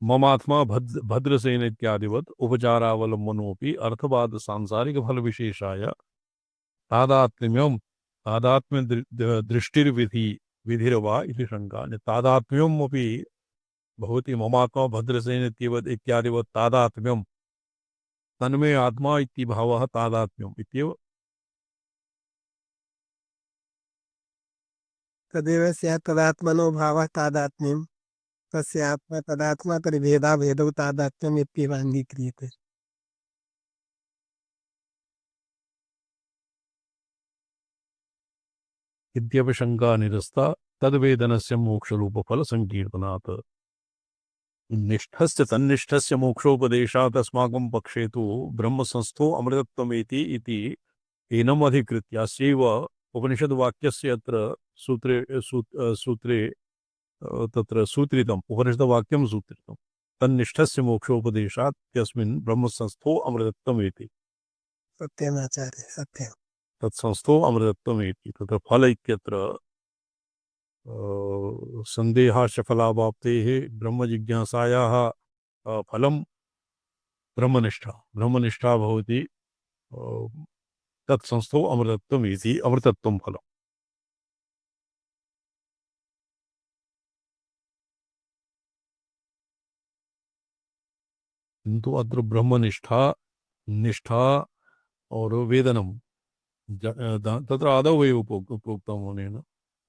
ममात्मा भद्रसेन इत्यादिवत् उपचारावलम्बनोऽपि अर्थवाद सांसारिक फलविशेषाय तादात्म्य विधिर्वा इति शङ्का। तादात्म्यमपि भवति ममात्मा भद्रसेन इत्यादिवत् तादात्म्यं तन्मे आत्मा इति भावः तादात्म्यम् इत्येव। तदेव स्यात् तदात्मनो भावः तादात्म्यं तस्य आत्मा तदात्मा तर्हि भेदौ तादात्म्यम् इत्येव अङ्गीक्रियते। इत्यपि शङ्का निरस्ता तद्वेदनस्य मोक्षरूपफल संकीर्तनात्। निष्ठस्य तन्निष्ठस्य मोक्षोपदेशात् अस्माकं पक्षे तु ब्रह्मसंस्थो अमृतत्वमेति इति एनम् अधिकृत्य अस्यैव उपनिषद्वाक्यस्य अत्र सूत्रे तत्र सूत्रितम् उपनिषद्वाक्यं सूत्रितं तन्निष्ठस्य मोक्षोपदेशात् यस्मिन् ब्रह्मसंस्थो अमृतत्वमेति। सत्यमाचार्य सत्यम्। तत्संस्थो अमृतत्वमेति। तत्र फल इत्यत्र संदेहाश्च फलावाप्तेः ब्रह्मजिज्ञासायाः फलं ब्रह्मनिष्ठा भवति। तत्संस्थो अमृतत्वमेति अमृतत्वं फलम्। किन्तु अत्र निष्ठा और वेदनं तत्र आदौ एव उक्तं मुनेन।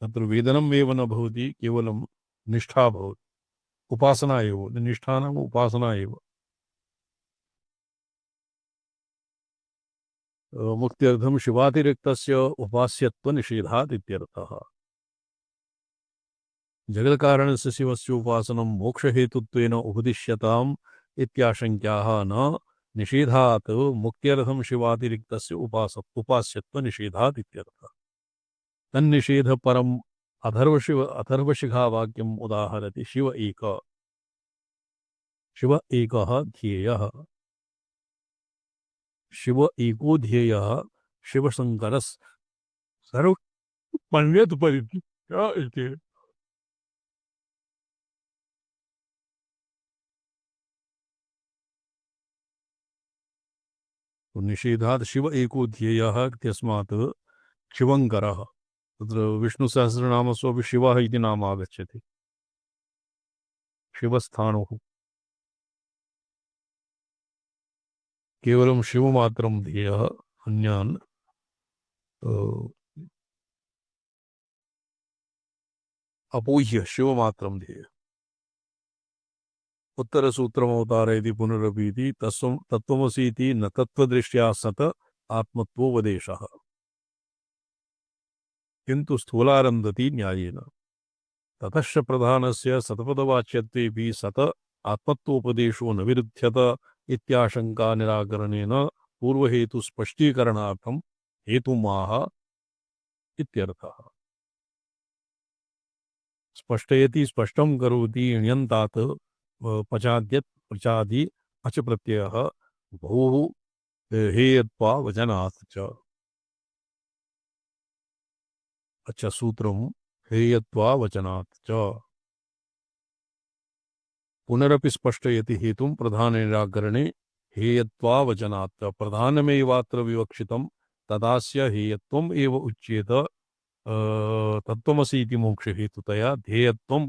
तत्र वेदनम् एव न भवति, केवलं निष्ठा भवति, उपासना एव। निष्ठा नाम उपासना एव। मुक्त्यर्थं शिवातिरिक्तस्य उपास्यत्वनिषेधात् इत्यर्थः। जगत्कारणस्य शिवस्य उपासनं मोक्षहेतुत्वेन उपदिश्यताम् इत्याशङ्क्याः न निषेधात् मुक्त्यर्थं शिवातिरिक्तस्य उपास्यत्वनिषेधात् इत्यर्थः। तन्निषेधपरम् अथर्वशिखावाक्यम् उदाहरति। शिव एकः ध्येयः। शिव एको ध्येयः शिवशङ्करः सर्वमन्यत् परित्यज्य इति। निषेधात् शिव एको ध्येयः इत्यस्मात् शिवङ्करः। तत्र विष्णुसहस्रनामस्वपि शिवः इति नाम आगच्छति। शिवस्थाणुः केवलं शिवमात्रं ध्येयः, अन्यान् अपूह्य शिवमात्रं ध्येयः। उत्तरसूत्रमवतारयति पुनरपीति तत्त्वमसीति न तत्त्वदृष्ट्या सत आत्मत्वोपदेशः किन्तु स्थूलारन्धति न्यायेन ततश्च प्रधानस्य सतपदवाच्यत्वेऽपि सत आत्मत्वोपदेशो न विरुध्यत इत्याशंका निराकरणेन पूर्वहेतुस्पष्टीकरणार्थं हेतुमाह इत्यर्थः स्पष्टयति स्पष्टं करोति इण्यन्तात् पचाद्यत् प्रचादि अच प्रत्ययः बहुः हेयत्वा वचनात् च अच सूत्रं हेयत्वा वचनात् च पुनरपि स्पष्टयति हेतुं प्रधाने निराकरणे हेयत्वा वचनात् प्रधानमेवात्र विवक्षितं तदास्य हेयत्वम् एव उच्येत तत्त्वमसीति मोक्षहेतुतया ध्येयत्वम्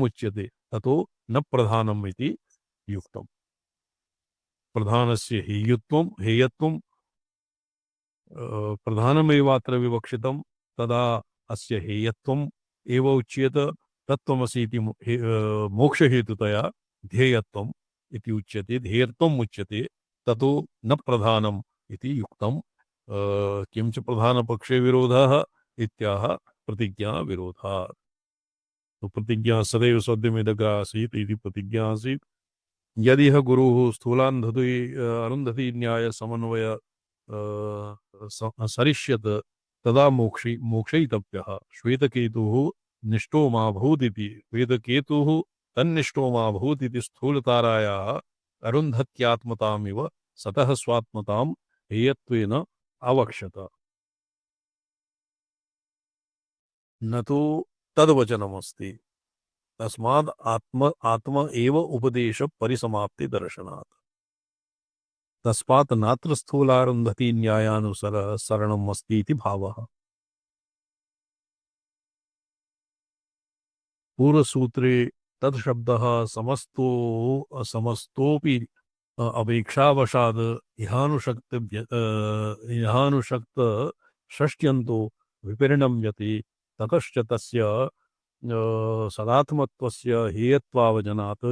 उच्यते ततो न प्रधानम् इति युक्तम् प्रधानस्य हेयत्वं प्रधानमेवात्र विवक्षितं तदा अस्य हेयत्वम् एव उच्येत तत्त्वमसीति मोक्षहेतुतया ध्येयत्वम् इति उच्यते ध्येयत्वम् उच्यते ततो न प्रधानम् इति युक्तम् किं च प्रधानपक्षे विरोधः इत्याह प्रतिज्ञा विरोधात् तो प्रतिज्ञा सदैव सद्यमेदग्रा आसीत् इति प्रतिज्ञा आसीत् यदि गुरुः स्थूलान्धति अरुन्धति न्याय समन्वय सरिष्यत तदा मोक्षयितव्यः श्वेतकेतुः निष्ठो मा भूदिति श्वेतकेतुः तन्निष्ठो मा भूदिति स्थूलतारायाः अरुन्धत्यात्मतामिव सतः स्वात्मतां हेयत्वेन अवक्षत न तो तद्वचनमस्ति तस्माद् आत्म एव उपदेश परिसमाप्ति दर्शनात् तस्मात् नात्र स्थूलारुन्धति न्यायानुसार सरणम् अस्ति इति भावः पूर्वसूत्रे तत्शब्दः समस्तोपि अपेक्षावशाद् इहानुशक्त षष्ट्यन्तो विपरिणम्यते ततश्च तस्य सदात्मत्वस्य हेयत्वावचनात्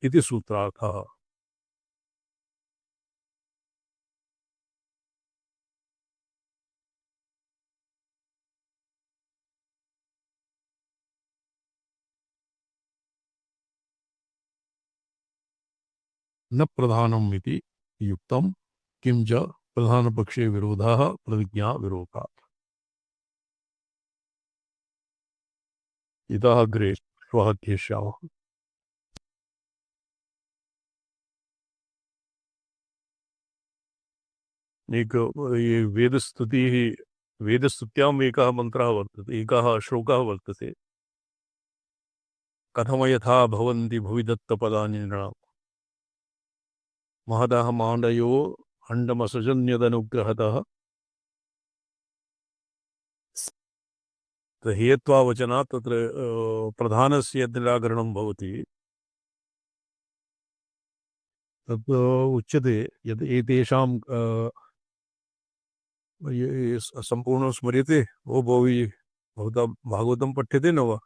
इति सूत्रार्थः न प्रधानम् इति युक्तं किं च प्रधानपक्षे विरोधः प्रतिज्ञा विरोधात् इतः अग्रे श्वः ध्येष्यामः एक ये वेदस्तुत्याम् एकः मन्त्रः वर्तते एकः श्लोकः वर्तते कथम यथा भवन्ति भुवि दत्तपदानि नृणाम् महदः माण्डयो हण्डमसृजन्यदनुग्रहतः हेयत्वावचनात् तत्र प्रधानस्य निराकरणं भवति तत् उच्यते यत् एतेषां सम्पूर्णं स्मर्यते ओ भवि भवता भागवतं पठ्यते न वा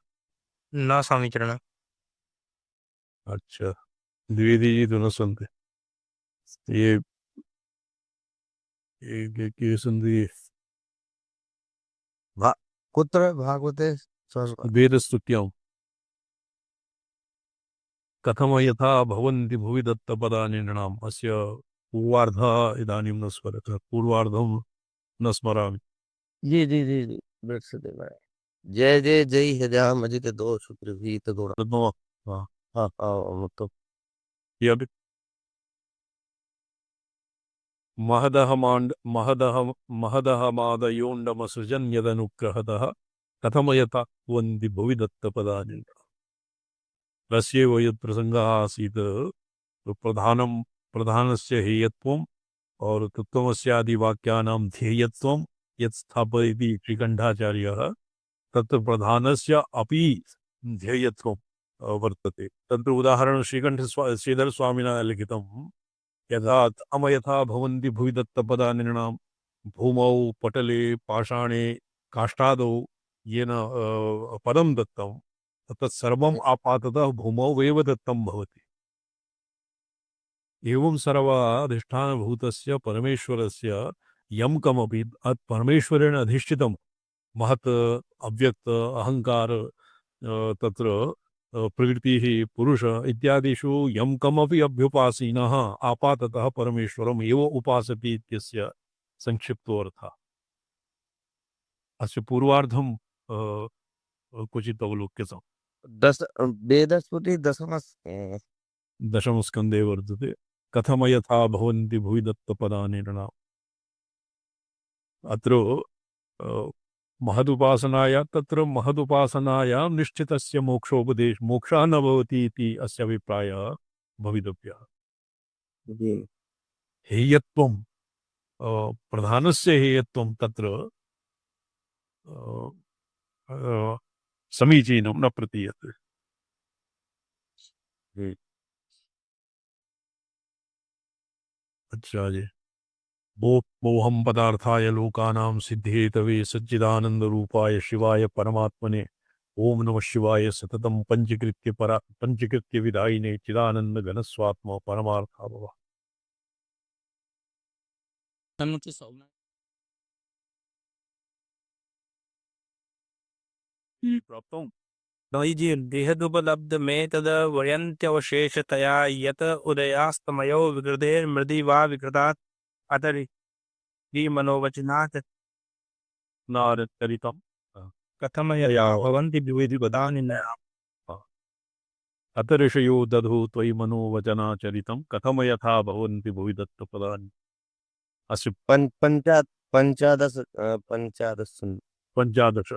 न समीचरण अच्छा द्विवेदी जी तो न सुनते ये सन्धि कुत्र भागवते वेदस्तुत्यां कथम यथा भवन्ति भुवि दत्तपदानि नृणाम् अस्य पूर्वार्धः इदानीं न स्मरति पूर्वार्धं न स्मरामि जी जी जी जी जय जय जय हृदय मजित दो सूत्र भी तो गुण तद्नो हाँ हाँ हाँ मतलब ये महदः मादयोण्डमसृजन् यदनुग्रहतः कथम यथा भवन्ति भुवि दत्तपदानि रस्यैव यत् प्रसङ्गः आसीत् प्रधानस्य हेयत्वम् और तत्त्वमस्यादि वाक्यानां ध्येयत्वं यत् स्थापयति श्रीकण्ठाचार्यः तत्र प्रधानस्य अपि ध्येयत्वं वर्तते तत्र उदाहरणं श्रीधरस्वामिना लिखितं यथा भवन्ति भुवि दत्तपदानि नृणां भूमौ पटले पाषाणे काष्ठादौ येन पदं दत्तं तत्सर्वम् आपाततः भूमौ एव दत्तं भवति। एवं सर्व अधिष्ठानभूतस्य परमेश्वरस्य यं कमपि परमेश्वरेण अधिष्ठितं महत् अव्यक्त अहंकार तत्र प्रकृतिः पुरुष इत्यादिषु यं कमपि अभ्युपासीनः आपाततः परमेश्वरम् एव उपासति इत्यस्य संक्षिप्तोऽर्थः। अस्य पूर्वार्धं क्वचित् अवलोक्यताम्। वेदस्फुटि दशमस्कन्धे वर्तते कथमयथा भवन्ति भुवि दत्तपदानि नृणाम्। अत्र महदुपासनाया तत्र महदुपासनायां निश्चितस्य मोक्षः न भवति इति अस्य अभिप्रायः भवितव्यः। जी हेयत्वं प्रधानस्य हेयत्वं तत्र अ, समीचीनं न प्रतीयते। जी अच्छा जी। मोहं पदार्थाय लोकानां सिद्धेतवे सच्चिदानन्दरूपाय शिवाय परमात्मने ओम नमः शिवाय सततं पंचकृत्य विदायिने चिदानंद घनस्वात्मा परमार्था भव। प्राप्तम् नैजी देहदुपलब्ध में तद वयंत्यवशेषतया यत उदयास्तमयो विकृतेर्मृदि वा विकृतात् अतरि मनोवचनात् नारचरितम् कथमयया भवन्ति विविधि पदानि न अतऋषयो दधु त्वयि मनोवचनाचरितं कथम यथा भवन्ति भुवि दत्तपदानि। अस्य पंचादश पंचादश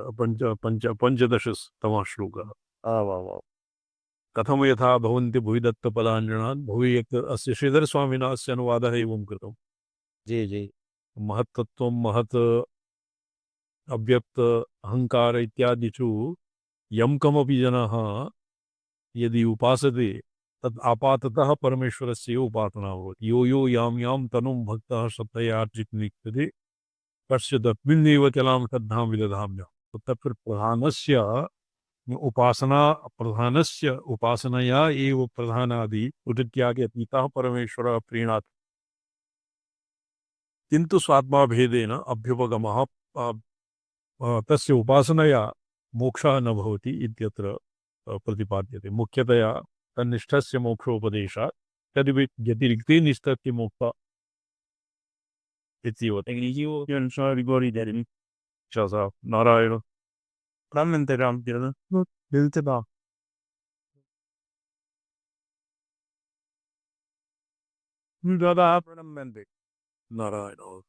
पंचदशतमः श्लोकः। आम् आम् आम् कथम यथा भवन्ति भुवि दत्तपदान्यणात् भुवि अस्य श्रीधरस्वामिना अस्य अनुवादः एवं कृतम्। जी जी महत्तत्वं महत् अव्यक्त अहंकार इत्यादिषु यं कमपि जनः यदि उपासते तत् आपाततः परमेश्वरस्य उपासना भवति। यो यो यां यां तनुं भक्तः श्रद्धयार्जितुमिच्छति तस्य तस्मिन्नेव चलां श्रद्धां विदधाम्यहम्। तो तत्र प्रधानस्य उपासनया एव प्रधानादि उदित्यागे अतीतः परमेश्वरः प्रीणाति। किन्तु स्वात्माभेदेन अभ्युपगमः तस्य उपासनया मोक्षः न भवति इत्यत्र प्रतिपाद्यते। मुख्यतया तन्निष्ठस्य मोक्षोपदेशात् तद्व्यतिरिक्ते निष्ठस्य मोक्षः इत्येव। नारायण नारायण